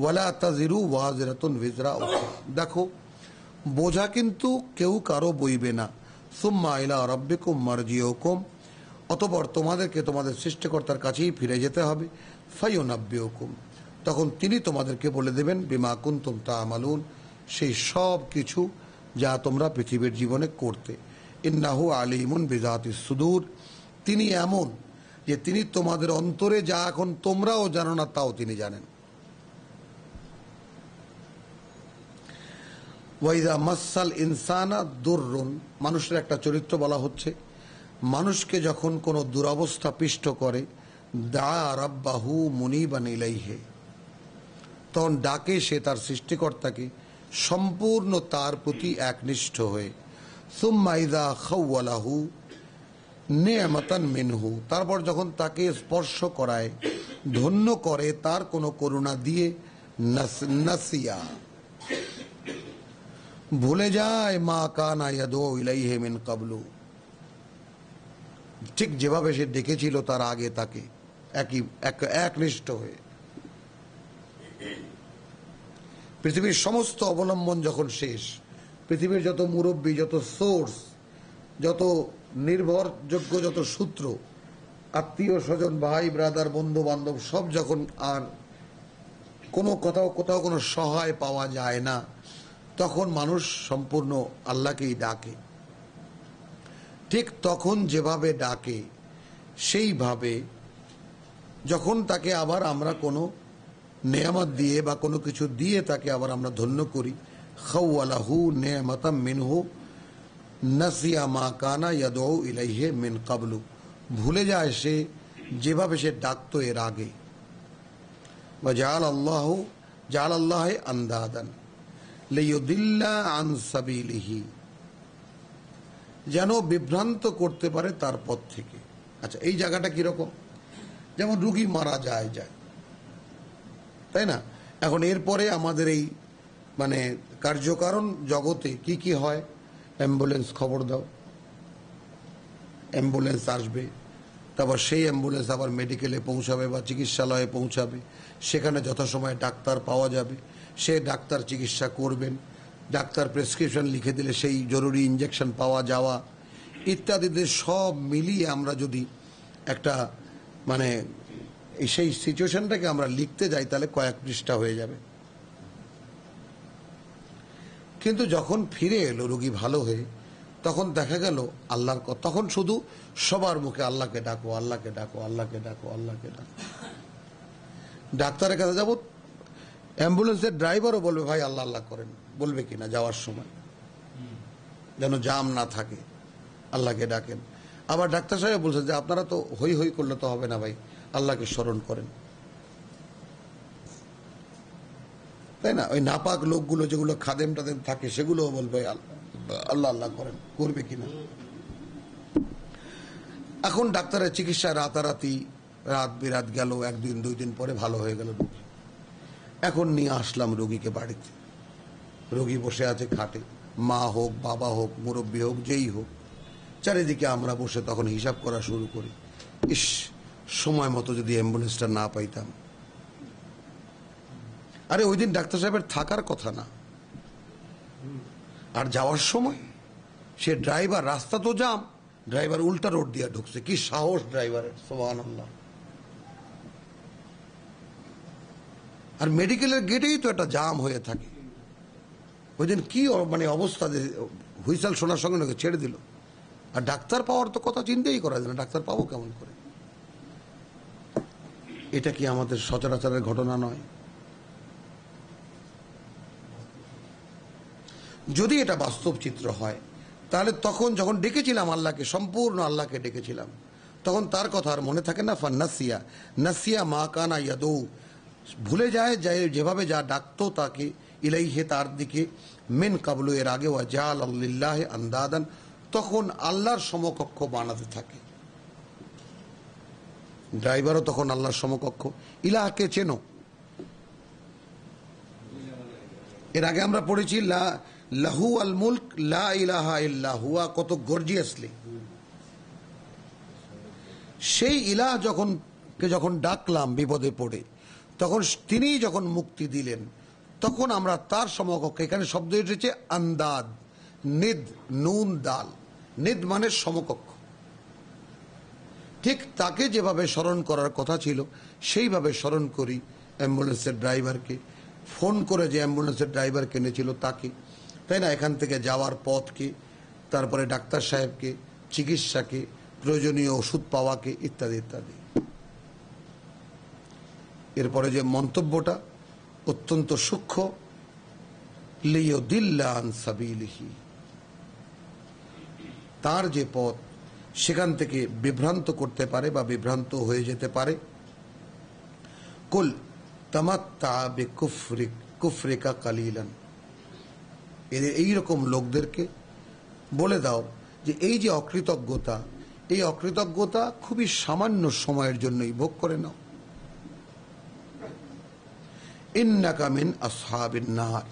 ওয়ালা তাজিরু ওয়াজিরাতুন বিজরা উখরা, দেখো বোঝা কিন্তু কেউ কারো বইবে না। সুম্মা ইলা রাব্বিকুম মারজিউকুম, অতঃপর তোমাদেরকে তোমাদের সৃষ্টিকর্তার কাছেই ফিরে যেতে হবে। ফায়ুনাব্বিউকুম, তখন তিনি তোমাদেরকে বলে দেবেন বিমা কুনতুম তা'মালুন, সেই সব কিছু যা তোমরা পৃথিবীর জীবনে করতে। ইন্নাহু আলিমুন বিযাতিস সুদূর, তিনি এমন যে তিনি তোমাদের অন্তরে যা এখন তোমরাও জানো না তাও তিনি জানেন। ওয়াইদা মাসাল ইনসানা দুররুন, মানুষের একটা চরিত্র বলা হচ্ছে, মানুষকে যখন কোনো দুরবস্থা পিষ্ট করে, দা রাব্বাহু মুনিবান ইলাইহি, তখন ডাকে সে তার সৃষ্টিকর্তাকে সম্পূর্ণ তার প্রতি একনিষ্ঠ হয়ে। সুম্মা ইযা খাওয়ালাহু নি'মাতান মিনহু, তারপর যখন তাকে স্পর্শ করায়, ধন্য করে তার কোনো করুণা দিয়ে, নাসিয়া, ভুলে যায়, মা কানা ইয়াদউ ইলাইহি মিন ক্বাবলু, ঠিক যেভাবে সে ডেকেছিল তার আগে তাকে একনিষ্ঠ হয়ে। পৃথিবীর সমস্ত অবলম্বন যখন শেষ, পৃথিবীর যত মুরব্বী, যত সোর্স, যত নির্ভরযোগ্য যত সূত্র, আত্মীয় স্বজন, ভাই ব্রাদার, বন্ধু বান্ধব, সব যখন আর কোথাও কোনো সহায় পাওয়া যায় না, তখন মানুষ সম্পূর্ণ আল্লাহকেই ডাকে। ঠিক তখন যেভাবে ডাকে, সেইভাবে যখন তাকে আবার আমরা কোনো নেয়ামত দিয়ে বা কোনো কিছু দিয়ে তাকে আবার আমরা ধন্য করি, খাওয়ালাহু নেয়ামাতাম মিনহু নাসিয়া মা কানা ইয়াদউ ইলাইহি মিন ক্বাবলু, ভুলে যায় সে যেভাবে সে ডাকতো এর আগে। ওয়া জাআলাল্লাহু আনদাদান লিয়ুদিল্লা আন সাবিলিহি, যেন বিভ্রান্ত করতে পারে তার পথ থেকে। আচ্ছা, এই জায়গাটা কিরকম? যেমন রুগী মারা যায়, তাই না? এখন এরপরে আমাদের এই মানে কার্যকারণ জগতে কি কি হয়? অ্যাম্বুলেন্স, খবর দাও, অ্যাম্বুলেন্স আসবে, তারপর সেই অ্যাম্বুলেন্স আবার মেডিকেলে পৌঁছাবে বা চিকিৎসালয়ে পৌঁছাবে, সেখানে যথাসময়ে ডাক্তার পাওয়া যাবে, সে ডাক্তার চিকিৎসা করবেন, ডাক্তার প্রেসক্রিপশন লিখে দিলে সেই জরুরি ইনজেকশন পাওয়া যাওয়া ইত্যাদিতে সব মিলিয়ে আমরা যদি একটা মানে সেই সিচুয়েশনটাকে আমরা লিখতে যাই, তাহলে কয়েক পৃষ্ঠা হয়ে যাবে। কিন্তু যখন ফিরে এলো রোগী ভালো হয়ে, তখন দেখা গেল আল্লাহর কথা, তখন শুধু সবার মুখে আল্লাহকে ডাকো, আল্লাহকে ডাকো, আল্লাহকে ডাকো, আল্লাহকে ডাকো। ডাক্তারের কাছে যাব, অ্যাম্বুলেন্সের ড্রাইভারও বলবে ভাই আল্লাহ আল্লাহ করেন, বলবে কিনা যাওয়ার সময়, যেন জাম না থাকে, আল্লাহকে ডাকেন। আবার ডাক্তার সাহেব বলছেন যে আপনারা তো হই হই করলে তো হবে না ভাই, আল্লাহকে স্মরণ করেন, তাই না? ওই নাপাক লোকগুলো যেগুলো খাদেম টাদেম থাকে সেগুলোও বলবে আল্লাহ আল্লাহ করেন, করবে কিনা। এখন ডাক্তারের চিকিৎসা রাতারাতি রাত বিরাত গেল, একদিন দুই দিন পরে ভালো হয়ে গেল রোগী। এখন নিয়ে আসলাম রোগীকে বাড়িতে, রোগী বসে আছে খাটে, মা হোক বাবা হোক মুরব্বী হোক যেই হোক, চারিদিকে আমরা বসে তখন হিসাব করা শুরু করি, ইস সময় মতো যদি অ্যাম্বুলেন্সটা না পাইতাম। আরে ওই দিন ডাক্তার সাহেবের থাকার কথা না, আর যাওয়ার সময় সে ড্রাইভার, রাস্তা তো জাম, ড্রাইভার উল্টা রোড দিয়ে ঢুকছে, কি সাহস ড্রাইভারের, সুবহানাল্লাহ। আর মেডিকেলের গেটেই তো একটা জাম হয়ে থাকে। ওই দিন কি মানে অবস্থা, যে হুইসেল শোনার সঙ্গে সঙ্গে ছেড়ে দিল। আর ডাক্তার পাওয়ার তো কথা চিন্তাই করা যায় না, ডাক্তার পাবো কেমন করে? এটা কি আমাদের সচরাচরের ঘটনা নয়? যদি এটা বাস্তব চিত্র হয়, তাহলে তখন যখন ডেকেছিলাম আল্লাহকে, সম্পূর্ণ আল্লাহকে ডেকেছিলাম, তখন তার কথা আর মনে থাকে না। ফান্নাসিয়া নাসিয়া মা কানা ইয়াদু, ভুলে যায় যেভাবে যা ডাকতো তাকে, ইলাইহে তার দিকে, মিন কাবলু এর আগে, ওয়া জাল আল্লাহ আন্দাদান, তখন আল্লাহর সমকক্ষ বানাতে থাকে। ড্রাইভারও তখন আল্লাহর সমকক্ষ। ইলাহকে চেনো? এর আগে আমরা পড়েছি লাহু আল মুলক লা ইলাহা ইল্লা হুয়া, কত গর্জিয়াসলি। সেই ইলাহ যখন ডাকলাম বিপদে পড়ে, তখন তিনি যখন মুক্তি দিলেন, তখন আমরা তার সমকক্ষ, এখানে শব্দ এসেছে আন্দাদ, নিদ, নুন দাল, নিদ মানে সমকক্ষ। ঠিক তাকে যেভাবে স্মরণ করার কথা ছিল সেইভাবে স্মরণ করি অ্যাম্বুলেন্সের ড্রাইভারকে, ফোন করে যে অ্যাম্বুলেন্সের ড্রাইভার কিনেছিল তাকে, তাই না? এখান থেকে যাওয়ার পথকে, তারপরে ডাক্তার সাহেবকে, চিকিৎসাকে, প্রয়োজনীয় ওষুধ পাওয়াকে, ইত্যাদি ইত্যাদি। এরপরে যে মন্তব্যটা অত্যন্ত সূক্ষ্ম, লিয়ুদিল্লা আন সাবিলিহি, তার যে পথ সেখান থেকে বিভ্রান্ত করতে পারে বা বিভ্রান্ত হয়ে যেতে পারে। কুল তামাত্তা বিকুফরিকা কালিলান, এদের এইরকম লোকদেরকে বলে দাও যে এই যে অকৃতজ্ঞতা, এই অকৃতজ্ঞতা খুবই সামান্য সময়ের জন্যই ভোগ করে নাও। ইন্নাকা মিন আসহাবিন নার,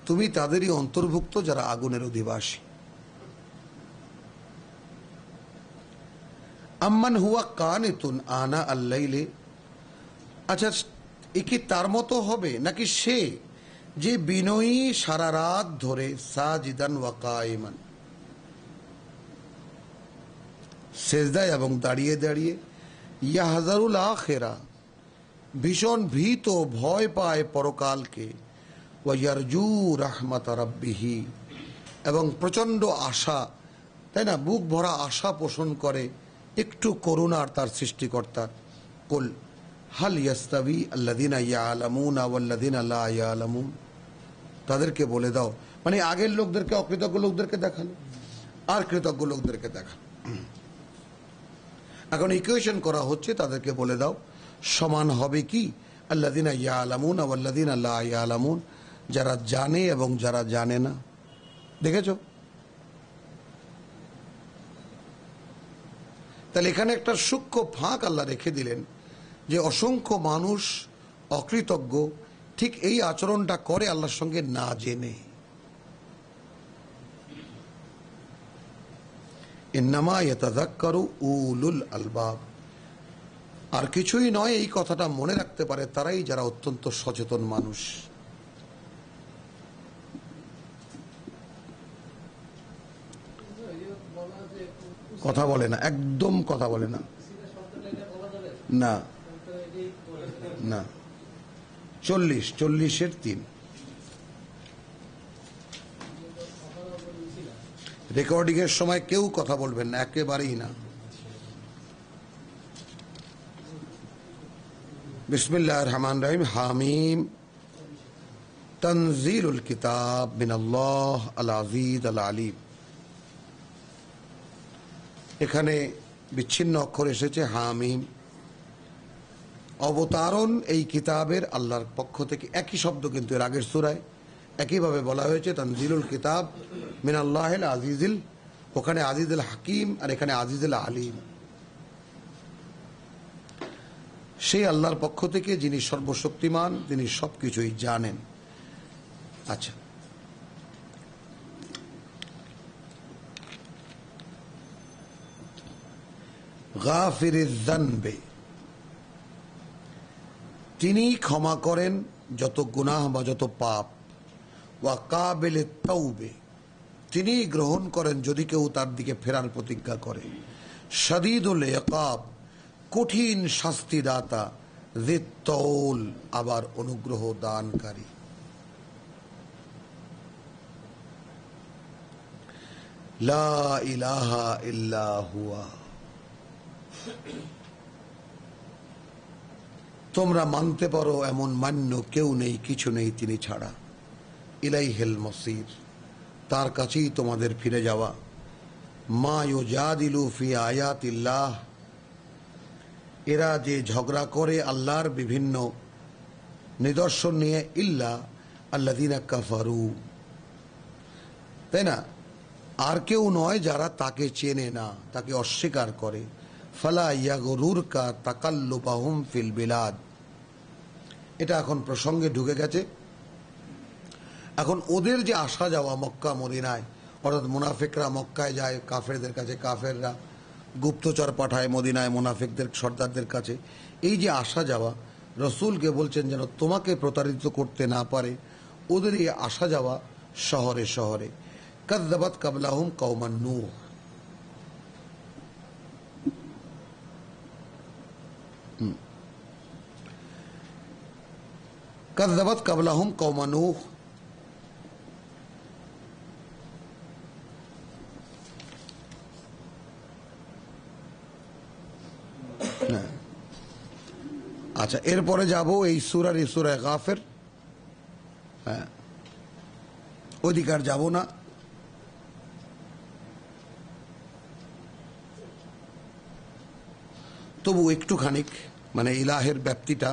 তুমি তাদেরই অন্তর্ভুক্ত যারা আগুনের অধিবাসী। আম্মান হুয়া কানিতুন আনা আল্লাইলে, আচ্ছা এ কি তার মতো হবে নাকি সে যে বিনয়ী সারা রাত ধরে, সাজিদান ওয়া কাইমান, সেজদায় এবং দাঁড়িয়ে দাঁড়িয়ে, ইয়াহজারুল আখিরা, ভীষণ ভীত ভয় পায় পরকালকে, ওয়া ইয়ারজু রাহমাত রাব্বিহি, এবং প্রচন্ড আশা, তাই না, বুক ভরা আশা পোষণ করে একটু করুণার তার সৃষ্টিকর্তার। কুল হাল ইয়াস্তাবি আল্লাযিনা ইয়ালামুনা ওয়াল্লাযিনা লা ইয়ালামুন, তাদেরকে বলে দাও, মানে আগের লোকদেরকে, অকৃতজ্ঞ লোকদেরকে দেখালো আর কৃতজ্ঞ লোকদেরকে দেখালো। এখন ইকুয়েশন করা হচ্ছে, তাদেরকে বলে দাও সমান হবে কি আল্লাযিনা ইয়ালামুনা ওয়াল্লাযিনা লা ইয়ালামুন, যারা জানে এবং যারা জানে না। দেখেছো? তাহলে এখানে একটা সূক্ষ্ম ফাঁক আল্লাহ রেখে দিলেন যে অসংখ্য মানুষ অকৃতজ্ঞ ঠিক এই আচরণটা করে আল্লাহর সঙ্গে না জেনে। ইন্নামা ইয়াতাযাক্কারু উলুল আলবাব, আর কিছুই নয়, এই কথাটা মনে রাখতে পারে তারাই যারা অত্যন্ত সচেতন মানুষ। কথা বলে না, একদম কথা বলে না, না না, 40-40-3 রেকর্ডিং এর সময় কেউ কথা বলবেন না, একেবারেই না। বিসমিল্লাহির রহমানির রহিম। হামিম তানজিলুল কিতাব মিনাল্লাহ আল আজিজ আল আলিম। এখানে বিচ্ছিন্ন অক্ষর এসেছে হামিম। অবতারণ এই কিতাবের আল্লাহর পক্ষ থেকে, একই শব্দ কিন্তু এর আগের সূরায় একইভাবে বলা হয়েছে তানজিলুল কিতাব মিনাল্লাহিল আজিজিল। ওখানে আজিজুল হাকিম আর এখানে আজিজুল আলিম। সেই আল্লাহর পক্ষ থেকে যিনি সর্বশক্তিমান, তিনি সবকিছুই জানেন। আচ্ছা, গাফিরিজ যানবে, তিনি ক্ষমা করেন যত গুনাহ বা যত পাপ। ওয়া কাবিলিত তাওবে, তিনি গ্রহণ করেন যদি কেউ তার দিকে ফেরার প্রতিজ্ঞা করে। শাদীদুল ইকাব, কঠিন শাস্তিদাতা। যিত তওল, আবার অনুগ্রহ দানকারী। লা ইলাহা ইল্লা হুয়া, তোমরা মানতে পারো এমন মান্য কেউ নেই, কিছু নেই তিনি ছাড়া। ইলাইহিল মসির, তার কাছেই তোমাদের ফিরে যাওয়া। মা ইউজাদিলু ফি আয়াতিল্লাহ, এরা যে ঝগড়া করে আল্লাহর বিভিন্ন নিদর্শন নিয়ে, ইল্লা আল্লাযীনা কাফারু, তাই না, আর কেউ নয় যারা তাকে চেনে না, তাকে অস্বীকার করে। ফালা ইয়াগরুরকা তাকাল্লুবাহুম ফিল বিলাদ, এটা এখন প্রসঙ্গে ঢুকে গেছে। এখন ওদের যে আসা যাওয়া মক্কা মদিনায়, অর্থাৎ মুনাফিকরা মক্কায় যায় কাফেরদের কাছে, কাফেররা গুপ্তচর পাঠায় মদিনায় মুনাফিকদের সর্দারদের কাছে, এই যে আসা যাওয়া, রসুলকে বলছেন যেন তোমাকে প্রতারিত করতে না পারে ওদের এই আসা যাওয়া শহরে শহরে। কাযযাবাত কাবলাহুম কওমান নূহ, কাযযাবাত কাবলাহুম কওমান নূহ। আচ্ছা, এরপরে যাব এই সূরা গাফির। হ্যাঁ, অধিকার যাব না। তবু একটুখানিক মানে ইলাহের ব্যাপ্তিটা।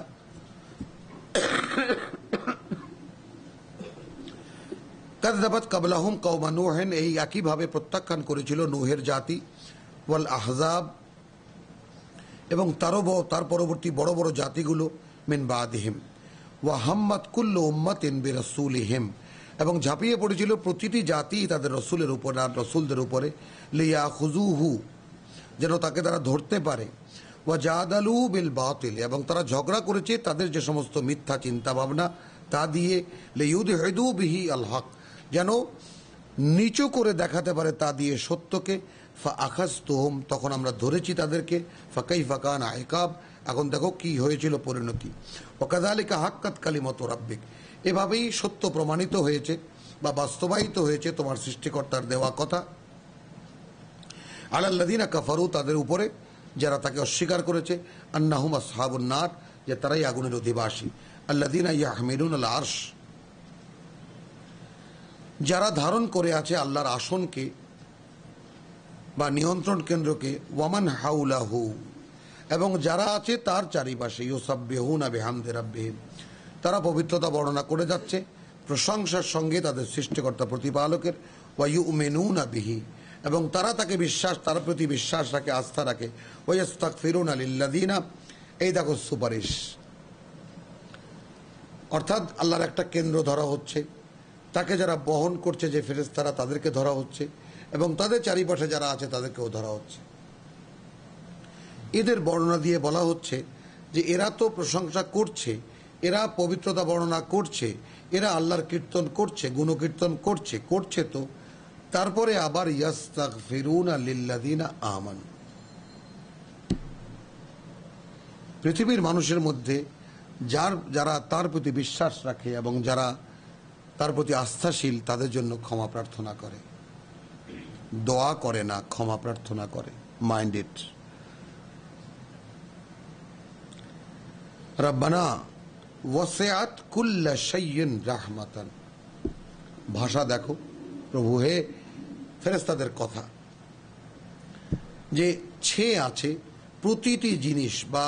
কাযযাবাত কাবলাহুম কওমা নূহিন, এই একইভাবে প্রত্যাখ্যান করেছিল নূহের জাতি। ওয়াল আহজাব, এবং তার পরবর্তী বড় বড় জাতিগুলো। মিন বাদিহিম ওয়া হাম্মাত কুল্লু উম্মাতিন বিরাসূলিহিম, এবং ঝাঁপিয়ে পড়েছিল প্রতিটি জাতি তাদের রসুলের উপরে আর রসুলদের উপরে। লিয়াখুযুহু, যেন তাকে তারা ধরতে পারে। ওয়া জাদালু বিল বাতিল, এবং তারা ঝগড়া করেছে তাদের যে সমস্ত মিথ্যা চিন্তা ভাবনা তা দিয়ে। লিইউদহিদু বিহি আল হক, যেন নিচু করে দেখাতে পারে তা দিয়ে সত্যকে। ফাআখাযতুহুম, তখন আমরা ধরেছি তাদেরকে। ফাকাইফা কানা ইকাব, এখন দেখো কি হয়েছিল পরিণতি। ওয়াকাযালিকা হাক্কাত কালিমাতু রাব্বিক, এভাবেই সত্য প্রমাণিত হয়েছে বা বাস্তবায়িত হয়েছে তোমার সৃষ্টিকর্তার দেওয়া কথা। আলাল্লাযীনা কাফারু, তাদের উপরে যারা তাকে অস্বীকার করেছে। আন্নাহুম আসহাবুন নার, যে তারাই আগুনের অধিবাসী। আল্লাযীনা ইয়াহমিলুনাল আরশ, যারা ধারণ করে আছে আল্লাহর আসনকে বা নিয়ন্ত্রণ কেন্দ্রকে। ওয়ামান হাউলাহু, এবং যারা আছে তার চারিপাশে। ইউসাব্বিহুনা বিহামদি রাব্বিহিম, তারা পবিত্রতা বর্ণনা করে যাচ্ছে প্রশংসার সঙ্গে তাদের সৃষ্টিকর্তা প্রতিপালকের। ওয়া ইউমিনুনা বিহি, এবং তারা তাকে বিশ্বাস, তার প্রতি বিশ্বাস রাখে, আস্থা রাখে। ওয়া ইস্তাগফিরুনা লিল্লাযীনা, এই দেখো সুপারিশ, অর্থাৎ আল্লাহর একটা কেন্দ্র ধরা হচ্ছে, তাকে যারা বহন করছে যে ফেরেশতারা, তাদেরকে ধরা হচ্ছে, এবং তাদের চারিপাশে যারা আছে তাদেরকেও ধরা হচ্ছে। এদের বর্ণনা দিয়ে বলা হচ্ছে যে এরা তো প্রশংসা করছে, এরা পবিত্রতা বর্ণনা করছে, এরা আল্লাহর কীর্তন করছে, গুণকীর্তন করছে তো তারপরে আবার ইয়াস্তাগফিরুনা লিল্লাযীনা আমানু, পৃথিবীর মানুষের মধ্যে যারা তার প্রতি বিশ্বাস রাখে এবং যারা তার প্রতি আস্থাশীল, তাদের জন্য ক্ষমা প্রার্থনা করে, দোয়া করে না, ক্ষমা প্রার্থনা করে। Mind it. রব্বানা ওয়াসিআত কুল্লা শাইইন রাহমাতান। ভাষা দেখো প্রভু, হে ফেরেশতাদের কথা, যে ছেয়ে আছে প্রতিটি জিনিস, বা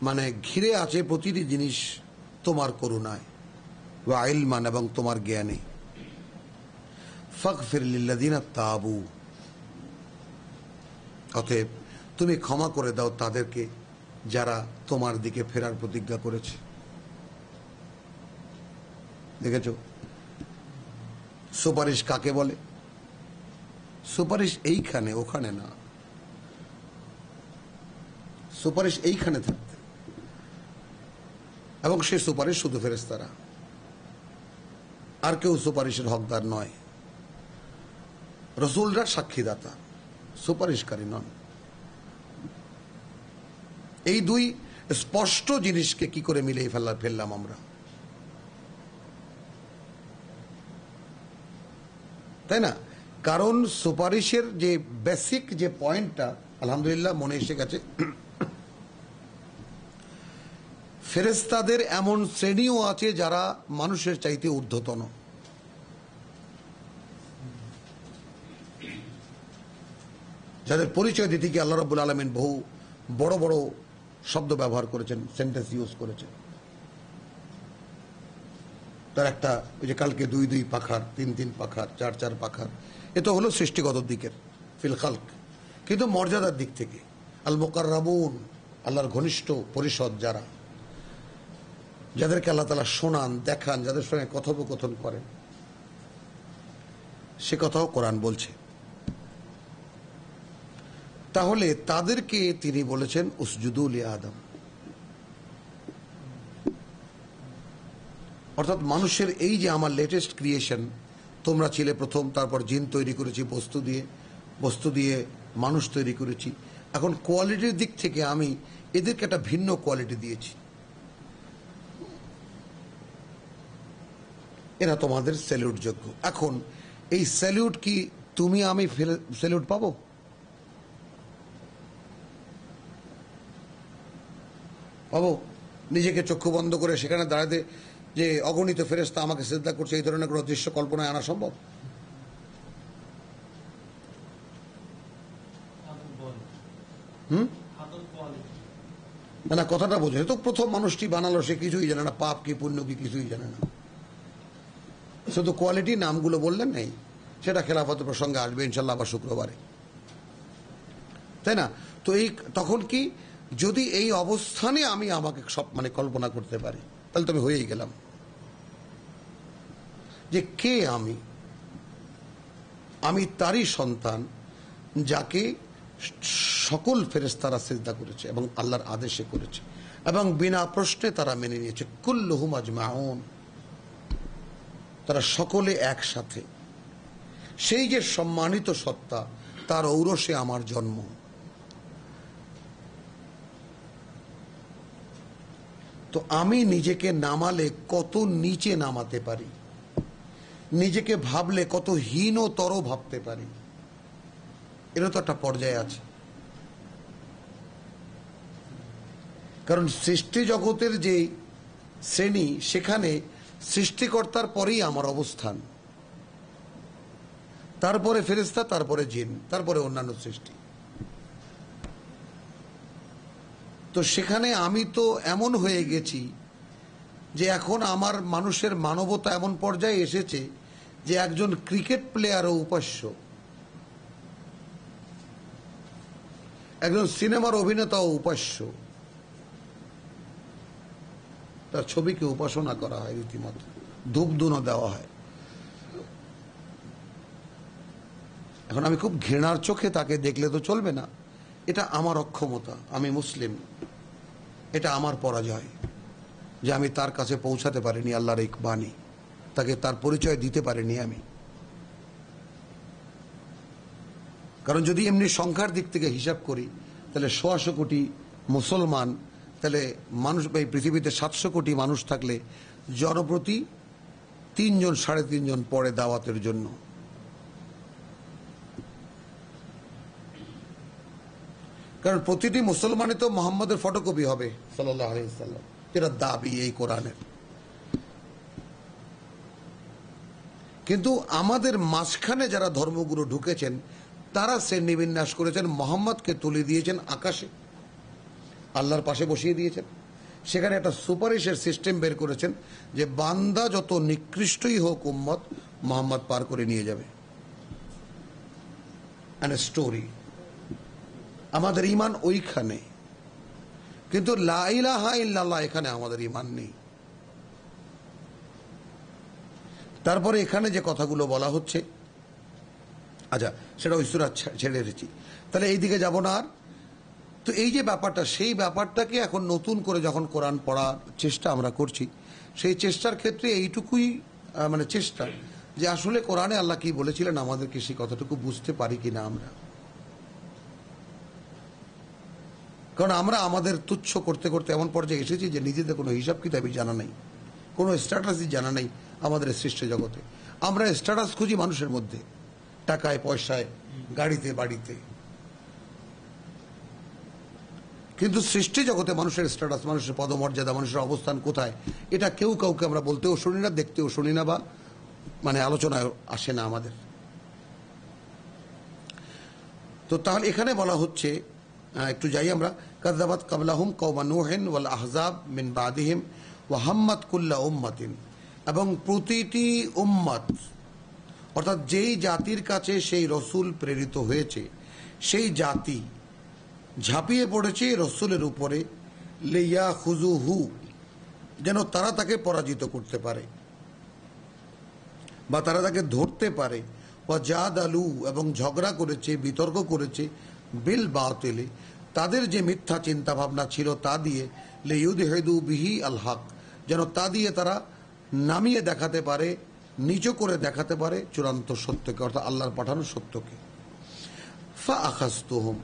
মানে ঘিরে আছে প্রতিটি জিনিস তোমার করুণায়, ওয়া ইলমান, এবং তোমার জ্ঞানে। ফাগফির লিল্লাযিনা তাবু, অতএব তুমি ক্ষমা করে দাও তাদেরকে যারা তোমার দিকে ফেরার প্রতিজ্ঞা করেছে। দেখেছো সুপারিশ কাকে বলে? সুপারিশ এইখানে, ওখানে না। সুপারিশ এইখানে থাকতে, এবং সে সুপারিশ শুধু ফেরেশতারা, আর কেউ সুপারিশের হকদার নয়। রসুলরা সাক্ষীদাতা, সুপারিশকারী নন। এই দুই স্পষ্ট জিনিসকে কি করে মিলিয়ে ফেললাম আমরা, তাই না? কারণ সুপারিশের যে বেসিক যে পয়েন্টটা আলহামদুলিল্লাহ মনে এসে গেছে, ফেরেশতাদের এমন শ্রেণীও আছে যারা মানুষের চাইতে ঊর্ধ্বতন। যাদের পরিচয় দিতে গিয়ে আল্লাহ রাব্বুল আলামিন বহু বড় বড় শব্দ ব্যবহার করেছেন, সেন্টেন্স ইউজ করেছেন। তার একটা ওই যে কালকে 2 পাখার, 3 পাখার, 4 পাখার, এ তো হলো সৃষ্টিগত দিকের ফিল খালক। কিন্তু মর্যাদার দিক থেকে আল মুকাররাবুন, আল্লাহর ঘনিষ্ঠ পরিষদ যারা, যাদেরকে আল্লাহ তাআলা শোনান, দেখান, যাদের সঙ্গে কথোপকথন করেন, সে কথাও কোরআন বলছে। তাহলে তাদেরকে তিনি বলেছেন উসজুদু লি আদম, অর্থাৎ মানুষের এই যে আমার লেটেস্ট ক্রিয়েশন, তোমরা ছিলে প্রথম, তারপর জিন তৈরি করেছি বস্তু দিয়ে মানুষ তৈরি করেছি। এখন কোয়ালিটির দিক থেকে আমি এদেরকে একটা ভিন্ন কোয়ালিটি দিয়েছি। এরা তোমাদের স্যালিউট যোগ্য। এখন এই স্যালিউট কি তুমি আমি স্যালিউট পাবো? পাবো? নিজেকে চক্ষু বন্ধ করে সেখানে দাঁড়াতে যে অগণিত ফেরেশতা আমাকে সিজদা করছে, এই ধরনের কোনো দৃশ্য কল্পনায় আনা সম্ভব? না, কথাটা বোঝে তো। প্রথম মানুষটি বানালো, সে কিছুই জানে না, পাপ কি পুণ্য কি কিছুই জানে না। শুধু কোয়ালিটি নামগুলো বললেন নেই, সেটা খেলাফত প্রসঙ্গে আসবে ইনশাল্লাহ আবার শুক্রবারে, তাই না? তো এই তখন কি, যদি এই অবস্থানে আমি আমাকে সব মানে কল্পনা করতে পারি, তাহলে তো আমি হয়েই গেলাম। যে কে আমি তারই সন্তান যাকে সকল ফেরেশতারা সিজদা করেছে এবং আল্লাহর আদেশে করেছে, এবং বিনা প্রশ্নে তারা মেনে নিয়েছে। কুল্লুহুম আজমাউন, তারা সকলে একসাথে। সেই যে সম্মানিত সত্তা, তার ঔরসে আমার জন্ম। তো আমি নিজেকে নামালে কত নিচে নামাতে পারি, নিজেকে ভাবলে কত হীনতর ভাবতে পারি, এর তো একটা পর্যায়ে আছে। কারণ সৃষ্টি জগতের যে শ্রেণী, সেখানে সৃষ্টিকর্তার পরেই আমার অবস্থান, তারপরে ফেরেশতা, তারপরে জিন, তারপরে অন্যান্য সৃষ্টি। তো সেখানে আমি তো এমন হয়ে গেছি যে এখন আমার মানুষের মানবতা এমন পর্যায়ে এসেছে যে একজন ক্রিকেট প্লেয়ারও উপাস্য, একজন সিনেমার অভিনেতাও উপাস্য, তার ছবিকে উপাসনা করা হয়, রীতিমতো ধূপধুনো দেওয়া হয়। এখন আমি খুব ঘৃণার চোখে তাকে দেখলে তো চলবে না। এটা আমার অক্ষমতা, আমি মুসলিম, এটা আমার পরাজয় যে আমি তার কাছে পৌঁছাতে পারিনি আল্লাহর এই বাণী, তাকে তার পরিচয় দিতে পারিনি আমি। কারণ যদি এমনি সংখ্যার দিক থেকে হিসাব করি, তাহলে 125 কোটি মুসলমান, তাহলে মানুষ এই পৃথিবীতে 700 কোটি মানুষ থাকলে জনপ্রতি 3 জন 3.5 জন পড়ে দাওয়াতের জন্য। কারণ প্রতিটি মুসলমানই তো মোহাম্মদের ফটোকপি হবে সাল্লাল্লাহু আলাইহি ওয়াসাল্লাম, যেটা দাবি এই কোরআনের। কিন্তু আমাদের মাঝখানে যারা ধর্মগুরু ঢুকেছেন তারা শ্রেণীবিন্যাস করেছেন, মোহাম্মদকে তুলে দিয়েছেন আকাশে, আল্লাহর পাশে বসিয়ে দিয়েছেন। সেখানে একটা সুপারিশের সিস্টেম বের করেছেন যে বান্দা যত নিকৃষ্টই হোক উম্মত, মোহাম্মদ পার করে নিয়ে যাবে। স্টোরি আমাদের ইমান ওইখানে, কিন্তু লা ইলাহা ইল্লাল্লাহ এখানে আমাদের ইমান নেই। তারপরে এখানে যে কথাগুলো বলা হচ্ছে, আচ্ছা সেটা ওই সূরা ছেড়ে রেখেছি, তাহলে এই দিকে যাব না আর। তো এই যে ব্যাপারটা, সেই ব্যাপারটাকে এখন নতুন করে যখন কোরআন পড়ার চেষ্টা আমরা করছি, সেই চেষ্টার ক্ষেত্রে এইটুকুই মানে চেষ্টা যে আসলে কোরআনে আল্লাহ কি বলেছিলেন আমাদেরকে সেই কথাটুকু বুঝতে পারি কিনা আমরা। কারণ আমরা আমাদের তুচ্ছ করতে করতে এমন পর্যায়ে এসেছি যে নিজেদের কোনো হিসাব কিতাবই জানা নেই, কোনো স্ট্যাটাসই জানা নেই আমাদের সৃষ্টি জগতে। আমরা স্ট্যাটাস খুঁজি মানুষের মধ্যে, টাকায় পয়সায়, গাড়িতে বাড়িতে, কিন্তু সৃষ্টি জগতে মানুষের স্ট্যাটাস, মানুষের পদমর্যাদা, মানুষের অবস্থান কোথায়, এটা কেউ কাউকে আমরা বলতেও শুনি না, দেখতেও শুনি না, বা মানে আলোচনায় আসে না আমাদের। তো তাহলে এখানে বলা হচ্ছে, একটু যাই আমরা, কাযযাবাত ক্বাবলাহুম কওমা নূহিন ওয়াল আহজাব মিন বাদিহিম ওয়া হাম্মাত কুল্লু উম্মাতিন, এবং প্রতিটি উম্মত অর্থাৎ যেই জাতির কাছে সেই রসুল প্রেরিত হয়েছে সেই জাতি ঝাঁপিয়ে পড়েছে রসুলের উপরে, লিয়া খুজুহু, যেন তারা তাকে পরাজিত করতে পারে বা তারা তাকে ধরতে পারে। ওয়া জাদালু, এবং ঝগড়া করেছে, বিতর্ক করেছে, বিল বাতিলে, তাদের যে মিথ্যা চিন্তা ভাবনা ছিল তা দিয়ে, লিইউদহিদু বিহি আল হক, যেন তা দিয়ে তারা নামিয়ে দেখাতে পারে, নিচু করে দেখাতে পারে চূড়ান্ত সত্যকে, অর্থাৎ আল্লাহর পাঠানো সত্যকে। ফা আখাযতুহুম,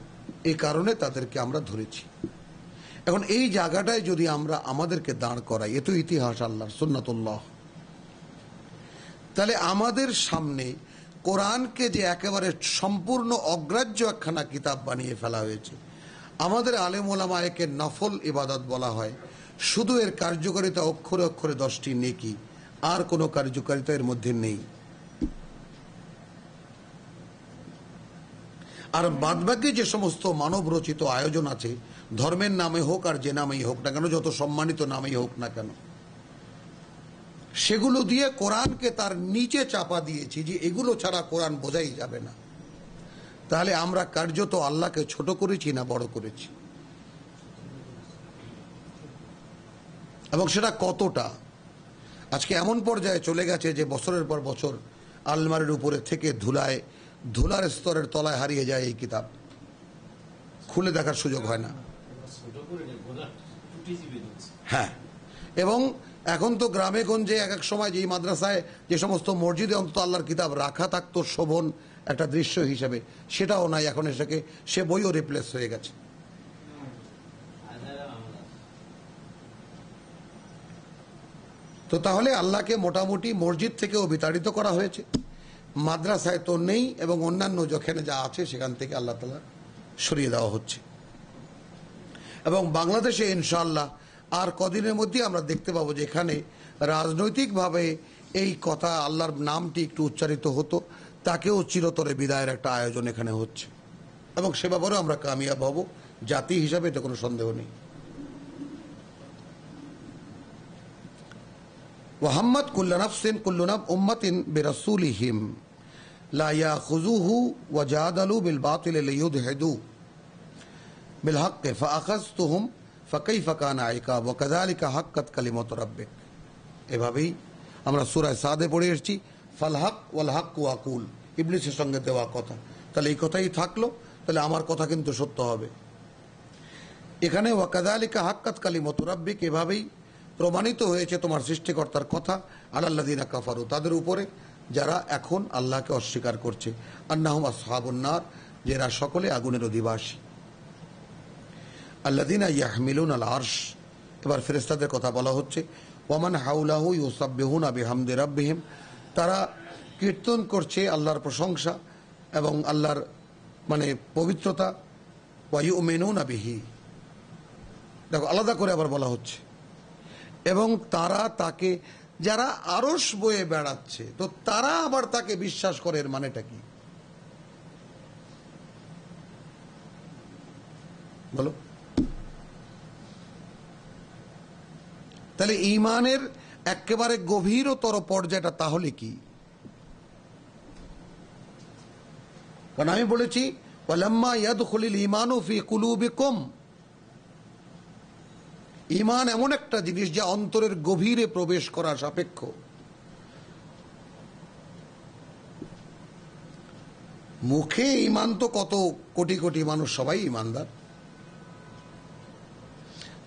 এই কারণে তাদেরকে আমরা ধরেছি। এখন এই জায়গাটায় যদি আমরা আমাদেরকে দাঁড় করাই, এ তো ইতিহাস আল্লাহর সুন্নাতুল্লাহ, তাহলে আমাদের সামনে কোরআনকে যে একেবারে সম্পূর্ণ অগ্রাহ্য একখানা কিতাব বানিয়ে ফেলা হয়েছে, আমাদের আলেম ওলামা একে নফল ইবাদত বলা হয়, শুধু এর কার্যকারিতা অক্ষরে অক্ষরে 10টি নেকি, আর কোনো কার্যকারিতা এর মধ্যে নেই। আর বাদবাকি যে সমস্ত মানব রচিত আয়োজন আছে, ধর্মের নামে হোক আর যে নামেই হোক না কেন, যত সম্মানিত নামেই হোক না কেন, সেগুলো দিয়ে কোরআনকে তার নিচে চাপা দিয়েছি যে এগুলো ছাড়া কোরআন বোঝাই যাবে না। তাহলে আমরা কার্যত আল্লাহকে ছোট করেছি না বড় করেছি? এবং সেটা কতটা আজকে এমন পর্যায়ে চলে গেছে যে বছরের পর বছর আলমারির উপরে থেকে ধুলার স্তরের তলায় হারিয়ে যায় এই কিতাব, খুলে দেখার সুযোগ হয় না। হ্যাঁ, এবং এখন তো গ্রামে গঞ্জে এক এক সময় যেই মাদ্রাসায় যে সমস্ত মসজিদে অন্তত আল্লাহর কিতাব রাখা থাকতো শোভন একটা দৃশ্য হিসেবে, সেটাও নাই। এখন এটাকে সে বইও রিপ্লেস হয়ে গেছে। তো তাহলে আল্লাহকে মোটামুটি মসজিদ থেকেও বিতাড়িত করা হয়েছে, মাদ্রাসায় তো নেই, এবং অন্যান্য যেখানে যা আছে সেখান থেকে আল্লাহ তাআলা সরিয়ে দেওয়া হচ্ছে। এবং বাংলাদেশে ইনশাআল্লাহ আর কদিনের মধ্যে আমরা দেখতে পাবো যেখানে রাজনৈতিকভাবে এই কথা, আল্লাহর নামটি একটু উচ্চারিত হতো, তাকেও চিরতরে বিদায়ের একটা আয়োজন এখানে হচ্ছে, এবং সে ব্যাপারেও আমরা কামিয়াব হব জাতি হিসাবে, এটা কোনো সন্দেহ নেই। ওয়াহাম্মাদ কুল্লু নাফসিন কুল্লু উম্মাতিন বিরাসূলিহিম লা ইয়াখুযুহু ওয়া জাদালু বিল বাতিল লিইউদহিদু বিল হক ফাআখাযতুহুম ফাকাইফা কানা ইকাব ওয়া কাযালিকা হাক্কাত কালিমাতু রাব্বিক। এভাবেই আমরা সূরা সাদে পড়ে এসেছি, ফাল হক ওয়াল হক ওয়াকুল, ইবলিসের সঙ্গে দেওয়া কথা। তাহলে এই কথাই থাকলো, তাহলে আমার কথা কিন্তু সত্য হবে। এখানে ওয়া কাযালিকা হাক্কাত কালিমাতু রাব্বিক, এভাবেই প্রমাণিত হয়েছে তোমার সৃষ্টিকর্তার কথা, আলাল্লাযিনা কাফারু, তাদের উপরে যারা এখন আল্লাহকে অস্বীকার করছে, আন্নাহুম আসহাবুন নার, যারা সকলে আগুনের অধিবাসী। আল্লাযিনা ইয়াহমিলুনাল আরশ, এবার ফেরেশতাদের কথা বলা হচ্ছে। ওয়ামান হাউলাহু ইউসাব্বিহুনা বিহামদি রাব্বিহিম, তারা কীর্তন করছে আল্লাহর প্রশংসা এবং আল্লাহর মানে পবিত্রতা, ওয়া ইউমিনুনা বিহি, দেখো আলাদা করে আবার বলা হচ্ছে, এবং তারা তাকে, যারা আরশ বয়ে বেড়াচ্ছে তো তারা আবার তাকে বিশ্বাস করে, এর মানেটা কি বলো? তাহলে ঈমানের একেবারে গভীরতর পর্যায়টা তাহলে কি? কারণ আমি বলেছি ওয়ালাম্মা ইয়াদখুলুল ঈমানু ফি কুলুবিকুম, ঈমান এমন একটা জিনিস যা অন্তরের গভীরে প্রবেশ করা সাপেক্ষ। মুখে ঈমান তো কত কোটি কোটি মানুষ সবাই ঈমানদার,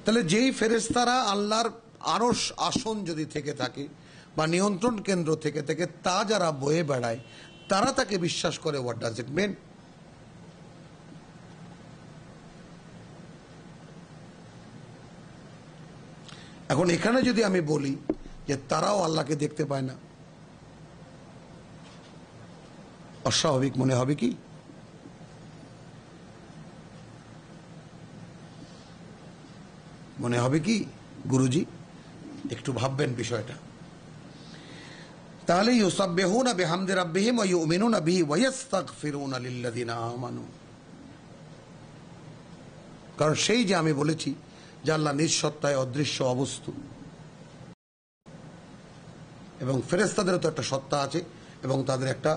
তাহলে যেই ফেরেশতারা আল্লাহর আরশ আসন যদি থেকে থাকে বা নিয়ন্ত্রণ কেন্দ্র থেকে থেকে তা যারা বয়ে বেড়ায় তারা তাকে বিশ্বাস করে, হোয়াট ডাজ ইট মিন? এখন এখানে যদি আমি বলি যে তারাও আল্লাহকে দেখতে পায় না, অস্বাভাবিক মনে হবে কি? মনে হবে কি গুরুজি? একটু ভাববেন বিষয়টা। তাহলে ইউসাব্বিহুনা বিহামদি রাব্বিহিম ওয়া ইউমিনুনা বিহি ওয়া ইস্তাগফিরুনা লিল্লাযিনা আমানু, কারণ সেই যে আমি বলেছি যে আল্লাহ নিঃসত্তায় অদৃশ্য অবস্তু, এবং ফেরেশতাদেরও তো একটা সত্তা আছে এবং তাদের একটা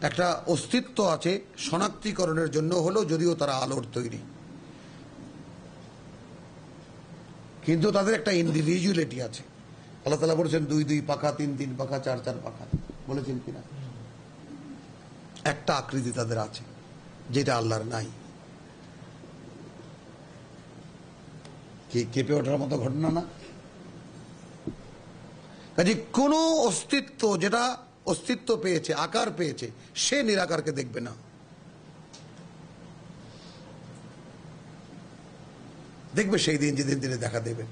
একটা অস্তিত্ব আছে শনাক্তিকরণের জন্য হলো, যদিও তারা আলোর তৈরি, কিন্তু তাদের একটা ইন্ডিভিজুয়ালিটি আছে। আল্লাহ তাআলা বলেছেন 2 পাখা, 3 পাখা, 4 পাখা, বলেছেন কিনা? একটা আকৃতি তাদের আছে যেটা আল্লাহর নাই। কেঁপে ওঠার মতো ঘটনা না? কাজে কোন অস্তিত্ব যেটা অস্তিত্ব পেয়েছে, আকার পেয়েছে, সে নিরাকারকে দেখবে না, দেখবে সেই দিন যেদিন তিনি দেখা দেবেন।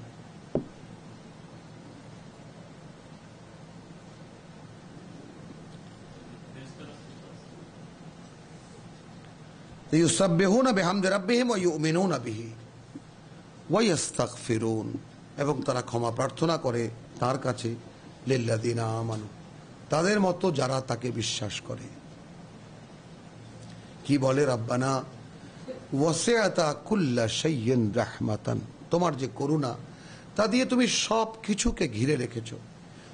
ইউসাব্বিহুনা বিহামদি রাব্বিহিম ওয়া ইউমিনুনা বিহি ওয়া ইস্তাগফিরুন, এবং তারা ক্ষমা প্রার্থনা করে তার কাছে, লিল্লাযিনা আমানু, তাদের মতো যারা তাকে বিশ্বাস করে। কি বলে? রাব্বানা ওয়াসিআতা কুল্লা শাইইন রাহমাতান, তোমার যে করুণা তা দিয়ে তুমি সব কিছুকে ঘিরে রেখেছো,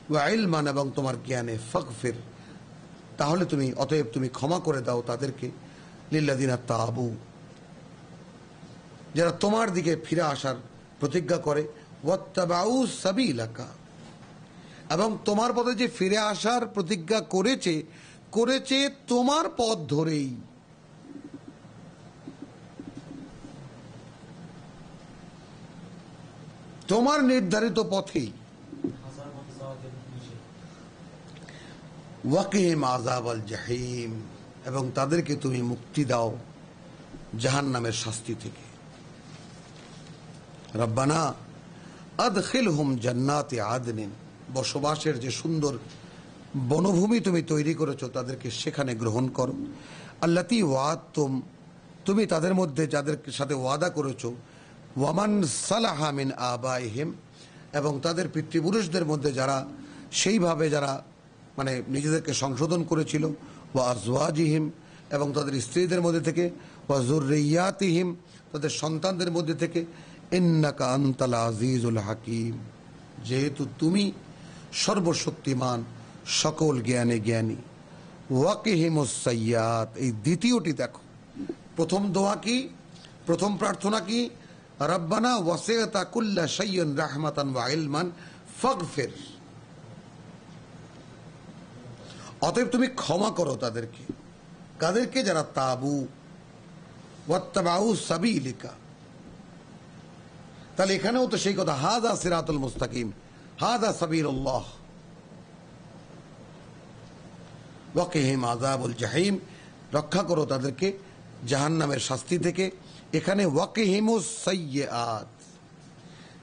ওয়া ইলমান, এবং তোমার জ্ঞানে, ফাগফির, তাহলে তুমি অতএব তুমি ক্ষমা করে দাও তাদেরকে, লিল্লাযিনা তাবু, যারা তোমার দিকে ফিরে আসার প্রতিজ্ঞা করে, ওয়াত্তাবাউ সাবিলাকা, এবং তোমার পথে যে ফিরে আসার প্রতিজ্ঞা করেছে তোমার পথ ধরেই। তোমার নির্ধারিত পথেই। ওয়াকিহিম আযাবাল জাহিম, এবং তাদেরকে তুমি মুক্তি দাও জাহান্নামের শাস্তি থেকে। রব্বানা আদখিলহুম জান্নাতি আদনিন, বসবাসের যে সুন্দর বনভূমি তুমি তৈরি করেছো তাদেরকে সেখানে গ্রহণ করো। আল্লাতী ওয়াদতুম, তুমি তাদের মধ্যে যাদের সাথে ওয়াদা করেছো, ওয়ামান সালাহা মিন আবাইহিম, এবং তাদের পিতৃপুরুষদের মধ্যে যারা সেইভাবে যারা মানে নিজেদেরকে সংশোধন করেছিল, ওয়া আজওয়াজিহিম, এবং তাদের স্ত্রীদের মধ্যে থেকে, ওয়া যুররিয়াতিহিম, তাদের সন্তানদের মধ্যে থেকে, ইন্নাকা আনতাল আজিজুল হাকিম, যেহেতু তুমি সর্বশক্তিমান, সকল জ্ঞানে জ্ঞানী। ওয়াকিহিমুস সাইয়্যাত, এই দ্বিতীয়টি দেখো। প্রথম দোয়া কি, প্রথম প্রার্থনা কি? রব্বানা ওয়াসিআতা কুল্লা শাইইন রাহমাতান ওয়া ইলমান ফাগফির, অতএব তুমি ক্ষমা করো তাদেরকে। কাদেরকে? যারা তাবু ওয়াত্তাবাউ সাবিলিকা। তাহলে এখানেও তো সেই কথা, হাযা সিরাতুল মুস্তাকিম, হাযা সাবিলুল্লাহ। ওয়াকিহিম আযাবুল জাহিম, রক্ষা করো তাদেরকে জাহান্নামের শাস্তি থেকে। এখানে ওয়াকিহিমুস সাইয়্যাত।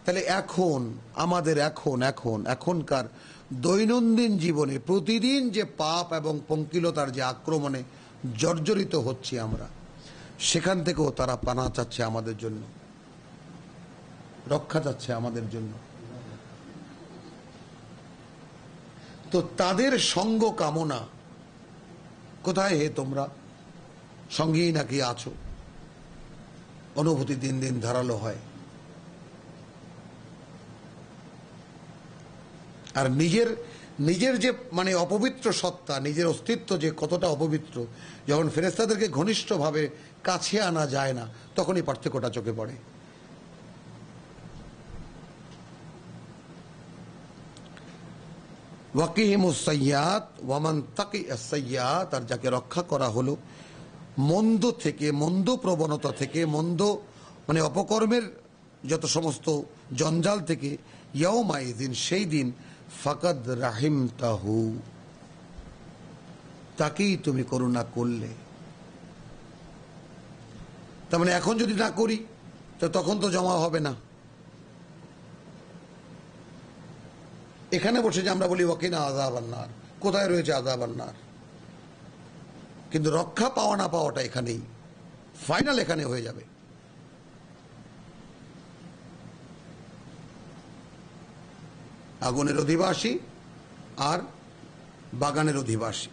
তাহলে এখন আমাদের এখনকার দৈনন্দিন জীবনে প্রতিদিন যে পাপ এবং পঙ্কিলতার যে আক্রমণে জর্জরিত হচ্ছি আমরা, সেখান থেকেও তারা পানা চাচ্ছে আমাদের জন্য, রক্ষা চাচ্ছে আমাদের জন্য। তো তাদের সঙ্গ কামনা কোথায় হে তোমরা? সঙ্গেই নাকি আছো? অনুভূতি দিন দিন ধারালো হয়। আর নিজের যে মানে অপবিত্র সত্তা, নিজের অস্তিত্ব যে কতটা অপবিত্র, যখন ফেরেশতাদেরকে ঘনিষ্ঠভাবে কাছে আনা যায় না, তখনই পার্থক্যটা চোখে পড়ে। ওয়াকিহিমুস সাইয়্যাত ওয়া মান তাকিয়াস সাইয়্যাত, আর যাকে রক্ষা করা হলো মন্দ থেকে, মন্দ প্রবণতা থেকে, মন্দ মানে অপকর্মের যত সমস্ত জঞ্জাল থেকে, ইয়াউমাইযিন, সেই দিন, ফাকাদ রাহিমতাহু, তাকেই তুমি করুণা করলে। তার মানে এখন যদি না করি তো তখন তো জমা হবে না। এখানে বসে যে আমরা বলি ওয়াকিনা আযাবান নার, কোথায় রয়েছে আযাবান নার? কিন্তু রক্ষা পাওয়া না পাওয়াটা এখানেই ফাইনাল, এখানে হয়ে যাবে। আগুনের অধিবাসী আর বাগানের অধিবাসী।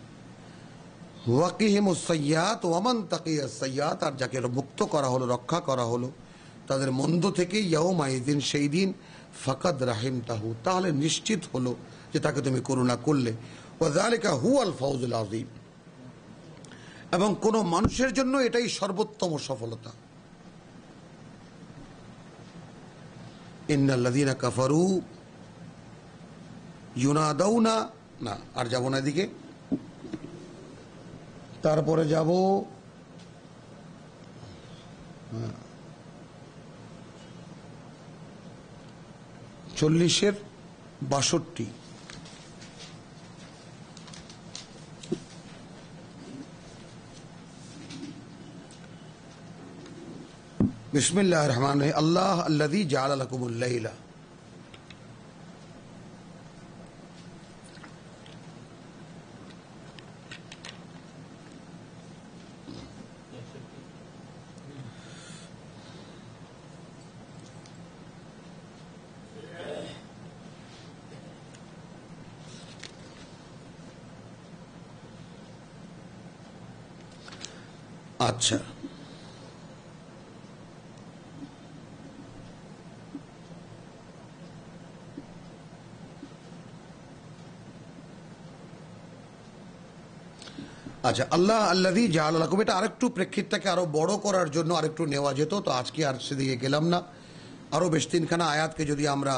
ওয়াকিহিমুস সাইয়্যাত ওয়া মান তাকিয়াস সাইয়্যাত, আর যাকে মুক্ত করা হলো, রক্ষা করা হলো তাদের মন্দ থেকে, ইয়াউমাইযিন, সেই দিন, ফাকাদ রাহিমতাহু, তাহলে নিশ্চিত হলো যে তাকে তুমি করুণা করলে। ওয়া যালিকা হুয়াল ফাউজুল আযীম, এবং কোন মানুষের জন্য এটাই সর্বোত্তম সফলতা। ইন্নাল্লাযীনা কাফারু ইউনাদাউনা, না আর যাব না এদিকে, তারপরে যাব 40-62। বিসমিল্লাহির রহমানির রহিম। আল্লাহ আল্লাযী জাআলা লাকুমুল লাইলা, আচ্ছা, আচ্ছা, আল্লাহ আল্লাযী জাআলা লাকুম, এটা আরেকটু প্রেক্ষিতটাকে আরো বড় করার জন্য আরেকটু নেওয়া যেত, তো আজকে আর সেদিকে গেলাম না। আরো বেশ তিনখানা আয়াতকে যদি আমরা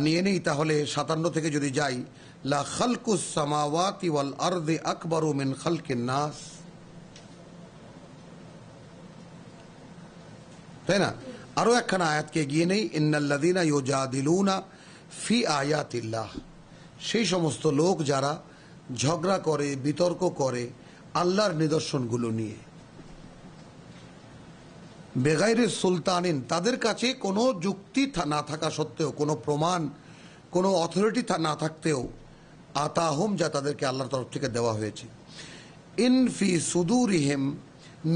নিয়ে নিই, তাহলে 57 থেকে যদি যাই, লা খালকুস সামাওয়াতি ওয়াল আরদি আকবারু মিন খালকিন নাস, তাই না? আরো একখানা আয়াতকে গিয়ে নেই, ইন্নাল্লাযীনা ইউজাদিলুনা ফি আয়াতিল্লাহ, সেই সমস্ত লোক যারা ঝগড়া করে, বিতর্ক করে আল্লাহর নিদর্শনগুলো নিয়ে, বেগাইরে সুলতানিন, তাদের কাছে কোনো যুক্তি না থাকা সত্ত্বেও, কোনো প্রমাণ, কোনো অথরিটি না থাকতেও, আতাহুম, যা তাদেরকে আল্লাহর তরফ থেকে দেওয়া হয়েছে, ইনফি সুদুরিহিম,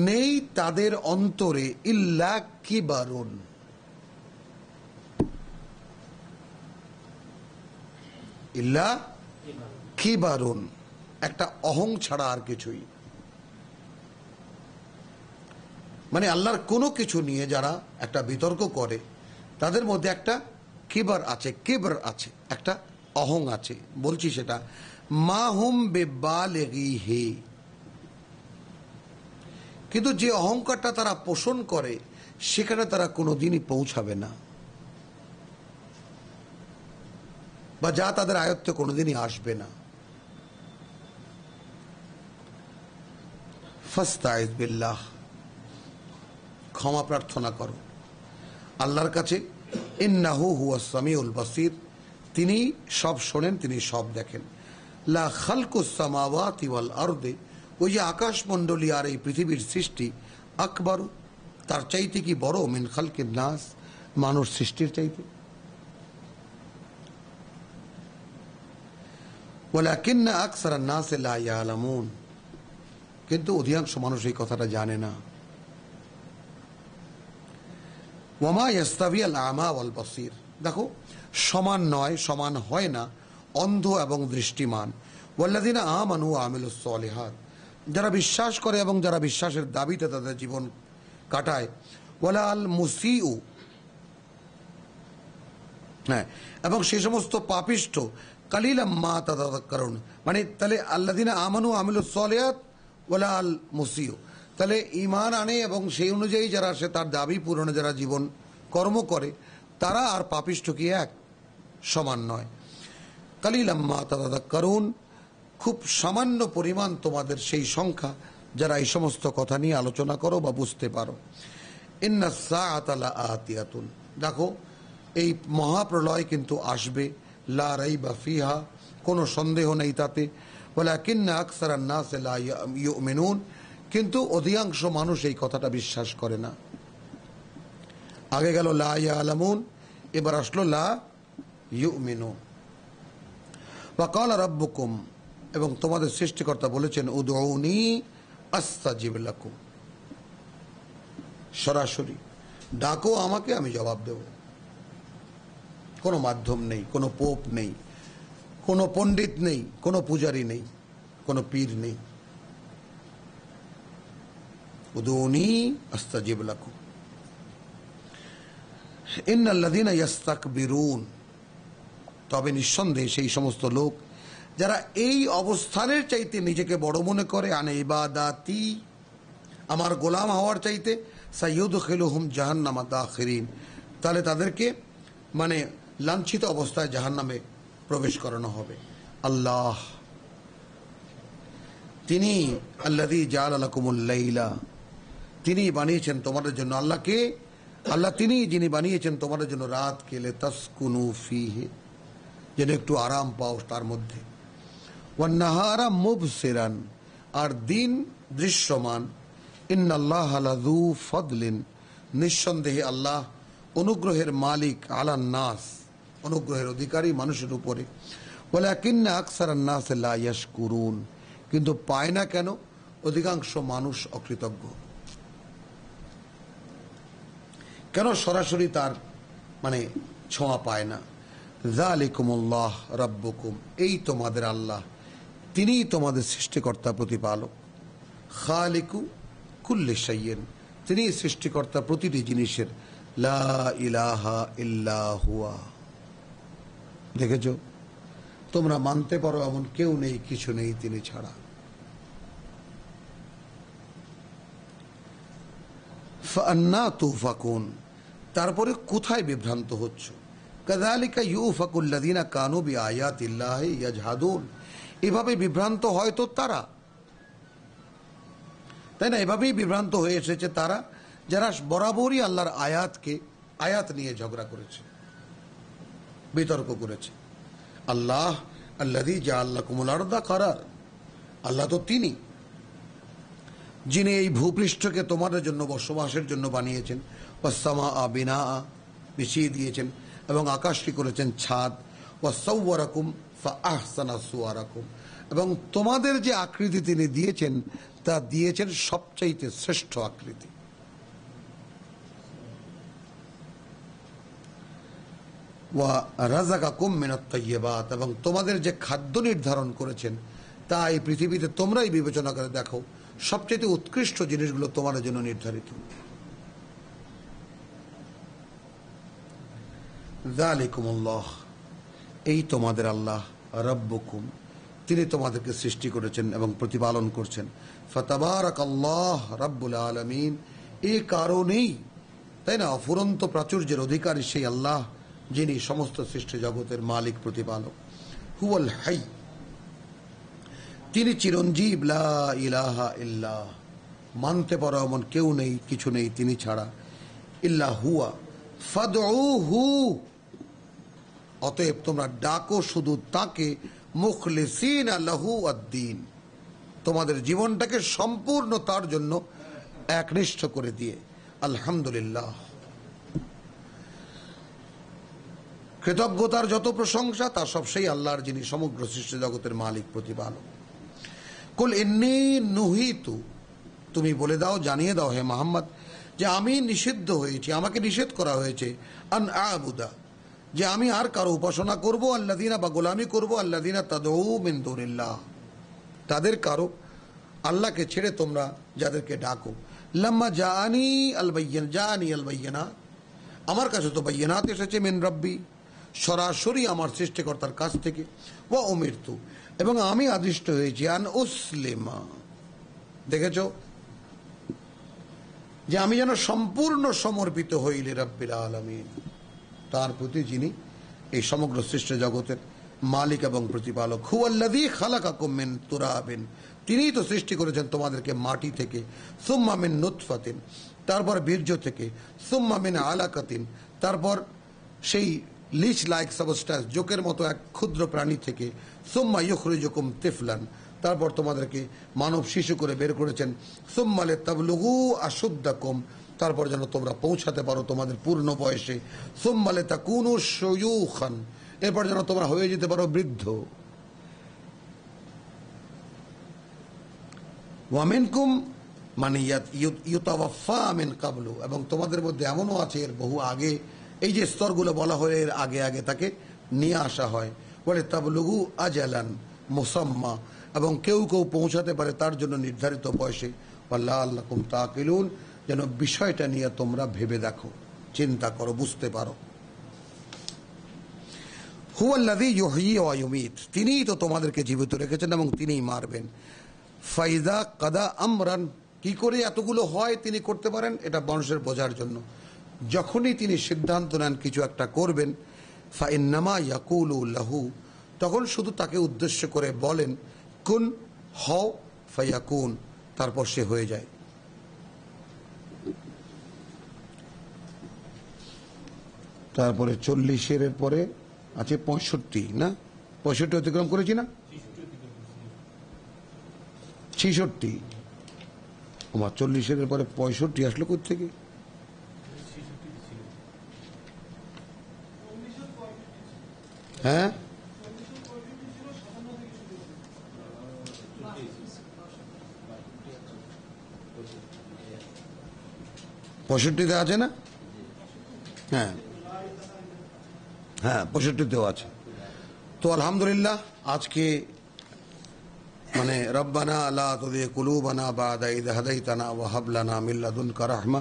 নেই তাদের অন্তরে, ইল্লা কিবারুন, ইল্লা কিবারুন, একটা অহং ছাড়া আর কিছুই। মানে আল্লাহর কোনো কিছু নিয়ে যারা একটা বিতর্ক করে, তাদের মধ্যে একটা কিবার আছে, কিবর আছে, একটা অহং আছে। বলছি সেটা মা হুম বিবালিগিহি, কিন্তু যে অহংকারটা তারা পোষণ করে সেখানে তারা কোনোদিনই পৌঁছাবে না, বা যা তাদের আয়ত্তে কোনোদিনই আসবে না। ফাস্তাইজ বিল্লাহ, ক্ষমা প্রার্থনা করো আল্লাহর কাছে। ইন্নাহু হুয়াস সামিউল বাসীর, তিনি সব শোনেন, তিনি সব দেখেন। লা খালকুস সামাওয়াতি ওয়াল আরদি, ওই যে আকাশমণ্ডলী আর এই পৃথিবীর সৃষ্টি, আকবারু, তার চাইতে কি বড়, মিন খালকিন নাস, মানুষ সৃষ্টির চাইতে। ওয়ালাকিন্না আকসারান নাস লা ইয়ালামুন, কিন্তু অধিকাংশ মানুষ এই কথাটা জানে না। ওয়ামা ইয়াস্তাবিয়াল আমা ওয়াল বাসীর, দেখো সমান নয়, সমান হয় না অন্ধ এবং দৃষ্টিমান। ওয়াল্লাযিনা আমানু ওয়া আমিলুস সলিহাত, যারা বিশ্বাস করে এবং যারা বিশ্বাসের দাবিতে তাদের জীবন কাটায়। ওয়ালা আল মুসিউ, হ্যাঁ, এবং সেই সমস্ত পাপিষ্ঠ কালিলাম মা তাতাযাক্কারুন, মানে তাহলে আল্লাযিনা আমানু ওয়া আমিলুস সলিহাত ওয়ালা আল মুসিউ, তাহলে ঈমান আনে এবং সেই অনুযায়ী যারা সে তার দাবি পূরণে যারা জীবন কর্ম করে তারা আর পাপিষ্ঠ কি এক, সমান নয়। কালিলাম মা তাতাযাক্কারুন, খুব সামান্য পরিমাণ তোমাদের সেই সংখ্যা যারা এই সমস্ত কথা নিয়ে আলোচনা করো বা বুঝতে পারো। ইন্নাস সাআতা লাআতিয়াতুন, দেখো এই মহাপ্রলয় কিন্তু আসবে, লা রাইবা ফিহা, কোনো সন্দেহ নেই তাতে। ওয়ালাকিন্না আকসারান নাস লা ইউমিনুন, কিন্তু অধিকাংশ মানুষ এই কথাটা বিশ্বাস করে না। আগে গেল লা ইয়ালামুন, এবার আসলো লা ইউমিনুন। ওয়া ক্বালা রাব্বুকুম, এবং তোমাদের সৃষ্টিকর্তা বলেছেন উদউনি আস্তাজিব লাকুম, সরাসরি ডাকো আমাকে, আমি জবাব দেব। কোনো মাধ্যম নেই, কোনো পোপ নেই, কোনো পণ্ডিত নেই, কোনো পূজারী নেই, কোনো পীর নেই। উদউনি আস্তাজিব লাকুম ইন্নাল্লাযীনা ইস্তাকবিরুন, তবে নিঃসন্দেহে সেই সমস্ত লোক যারা এই অবস্থানের চাইতে নিজেকে বড় মনে করে, আনে ইবাদাতি, আমার গোলাম হওয়ার চাইতে, সাইয়ুদখিলুহুম জাহান্নামা দাখিরিন, তাহলে তাদেরকে মানে লাঞ্ছিত অবস্থায় জাহান্নামে প্রবেশ করানো হবে। আল্লাহ তিনি আল্লাযী জাআলা লাকুমুল লাইলা, তিনি বানিয়েছেন তোমাদের জন্য, আল্লাহকে, আল্লাহ তিনি যিনি বানিয়েছেন তোমাদের জন্য রাতকে, লিতাসকুনু ফীহি, যেন একটু আরাম পাও তার মধ্যে। ওয়ান নাহারা মুবসিরান, আর দিন দৃশ্যমান। ইন্নাল্লাহা লাযু ফাদলিন, নিঃসন্দেহে আল্লাহ অনুগ্রহের মালিক, আলান নাস, অনুগ্রহের অধিকারী মানুষের উপরে। ওয়ালাকিন্না আকসারান নাস লা ইয়াশকুরুন, কিন্তু পায় না কেন, অধিকাংশ মানুষ অকৃতজ্ঞ। কেন সরাসরি তার মানে ছোঁয়া পায় না। যালিকুমুল্লাহ রাব্বুকুম, এই তোমাদের আল্লাহ, তিনিই তোমাদের সৃষ্টিকর্তা প্রতিপালক। খালিকু কুল্লি শাইইন, তিনি সৃষ্টিকর্তা প্রতিটি জিনিসের। লা ইলাহা ইল্লা হুয়া, দেখেছ, তোমরা মানতে পারো এমন কেউ নেই, কিছু নেই তিনি ছাড়া। ফাআন্না তুফাকুন, তারপরে কোথায় বিভ্রান্ত হচ্ছ। কাযালিকা ইউফাকুল্লাযীনা কানু বিআয়াতিল্লাহি ইয়াজহাদুন, এভাবে বিভ্রান্ত হয়তো তারা, তাই না, এভাবেই বিভ্রান্ত হয়ে এসেছে তারা যারা বরাবরই আল্লাহর আয়াত নিয়ে ঝগড়া করেছে, বিতর্ক করেছে। আল্লাহ আল্লাযী জাআলা লাকুমুল আরদা কারার, আল্লাহ তো তিনি যিনি এই ভূপৃষ্ঠকে তোমাদের জন্য বসবাসের জন্য বানিয়েছেন। ওয়াসসামাআ বিনাআ, বিছিয়ে দিয়েছেন, এবং আকাশটি করেছেন ছাদ। ওয়াসাওয়ারাকুম ফাআহসানা সুওয়ারাকুম, এবং তোমাদের যে আকৃতি তিনি দিয়েছেন তা দিয়েছেন সবচাইতে শ্রেষ্ঠ আকৃতি। ওয়া রাযাকাকুম মিনাত তাইয়্যিবাত, এবং তোমাদের যে খাদ্য নির্ধারণ করেছেন তা এই পৃথিবীতে তোমরাই বিবেচনা করে দেখো, সবচেয়ে উৎকৃষ্ট জিনিসগুলো তোমাদের জন্য নির্ধারিত। যালিকুমুল্লাহ, এই তোমাদের আল্লাহ, রাব্বুকুম, তিনি তোমাদেরকে সৃষ্টি করেছেন এবং প্রতিপালন করছেন। ফাতাবারাকাল্লাহ রাব্বুল আলামিন, এই কারণেই, তাই না, অফুরন্ত প্রাচুর্যের অধিকারী সেই আল্লাহ যিনি সমস্ত সৃষ্টি জগতের মালিক, প্রতিপালক। হুয়াল হাই, তিনি চিরঞ্জীব। লা ইলাহা ইল্লা, মানতে পারো এমন কেউ নেই, কিছু নেই তিনি ছাড়া। ইল্লা হুয়া ফাদউহু, অতএব তোমরা ডাকো শুধু তাকে, মুখলিসিনা লাহু আদ-দীন, তোমাদের জীবনটাকে সম্পূর্ণ তার জন্য একনিষ্ঠ করে দিয়ে। আলহামদুলিল্লাহ, কৃতজ্ঞতার যত প্রশংসা তা সব সেই আল্লাহর, যিনি সমগ্র সৃষ্টি জগতের মালিক, প্রতিপালক। কুল ইন্নী নুহিতু, তুমি বলে দাও, জানিয়ে দাও হে মুহাম্মদ, যে আমি নিষিদ্ধ হয়েছি, আমাকে নিষেধ করা হয়েছে আন আবুদা, যে আমি আর কারো উপাসনা করব, আল্লাযিনা বা গোলামি করব, আল্লাযিনা তাদউ মিন দুনিল্লাহ, তাদের কারো আল্লাহকে ছেড়ে তোমরা যাদেরকে ডাকো। লাম্মা জাআনি আল বাইয়িনা, আমার কাছে তো বাইয়িনাত এসেছে মিন রাব্বি, সরাসরি আমার সৃষ্টিকর্তার কাছ থেকে। ওয়া উমিরতু, এবং আমি আদিষ্ট হয়েছি আন উসলিমা, দেখেছ যে আমি যেন সম্পূর্ণ সমর্পিত হই লিরাব্বিল আলামিন, তার প্রতি যিনি এই সমগ্র সৃষ্ট জগতের মালিক এবং প্রতিপালক। হুয়াল্লাযী খালাকাকুম মিন তুরাবিন, তিনিই তো সৃষ্টি করেছেন তোমাদেরকে মাটি থেকে, সুম্মা মিন নুতফাতিন, তারপর বীর্য থেকে, সুম্মা মিন আলাকাতিন, তারপর সেই লিচ লাইক সাবস্ট্যান্স, জোকের মতো এক ক্ষুদ্র প্রাণী থেকে, সুম্মা ইউখরিজুকুম তিফলান, তারপর তোমাদেরকে মানব শিশু করে বের করেছেন, সুম্মা লিতাবলুগু আশুদ্দাকুম, তারপর যেন তোমরা পৌঁছাতে পারো তোমাদের পূর্ণ বয়সে, সুম্মা লিতাকুনু শুয়ুখান, এরপর যেন তোমরা হয়ে যেতে পারো বৃদ্ধ। ওয়া মিনকুম মানে ইউতাওয়াফা মিন কাবলু, এবং তোমাদের মধ্যে এমনও আছে এর বহু আগে, এই যে স্তরগুলো বলা হয় এর আগে আগে তাকে নিয়ে আসা হয়। বলে তাবলুগু আজালান মুসাম্মা, এবং কেউ কেউ পৌঁছাতে পারে তার জন্য নির্ধারিত বয়সে। লাআল্লাকুম তাকিলুন, যেন বিষয়টা নিয়ে তোমরা ভেবে দেখো, চিন্তা করো, বুঝতে পারো। হুয়াল্লাযী ইউহয়ী ওয়া ইউমীত, তিনিই তো তোমাদেরকে জীবিত রেখেছেন এবং তিনিই মারবেন। ফাইদা কাদা আমরান, কি করে এতগুলো হয় তিনি করতে পারেন, এটা মানুষের বোঝার জন্য। যখনই তিনি সিদ্ধান্ত নেন কিছু একটা করবেন, ফাইন্নামা ইয়াকুলু লাহু, তখন শুধু তাকে উদ্দেশ্য করে বলেন কুন হও ফায়াকুন, তারপর সে হয়ে যায়। তারপরে 40-এর পরে আছে 65, না 65 অতিক্রম করেছি না, 66। আমার 40-এর পরে 65 আসলো কোত্থেকে? হ্যাঁ, পঁয়ষট্টিতে আছে না? হ্যাঁ হ্যাঁ, 65তেও আছে। তো আলহামদুলিল্লাহ, আজকে মানে রব্বানা লা তুযিগ কুলুবানা বা'দা ইয হাদাইতানা ওয়া হাব লানা মিন লাদুনকা রাহমা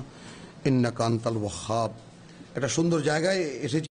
ইন্নাকা আনতাল ওয়াহ্হাব, একটা সুন্দর জায়গায় এসেছি।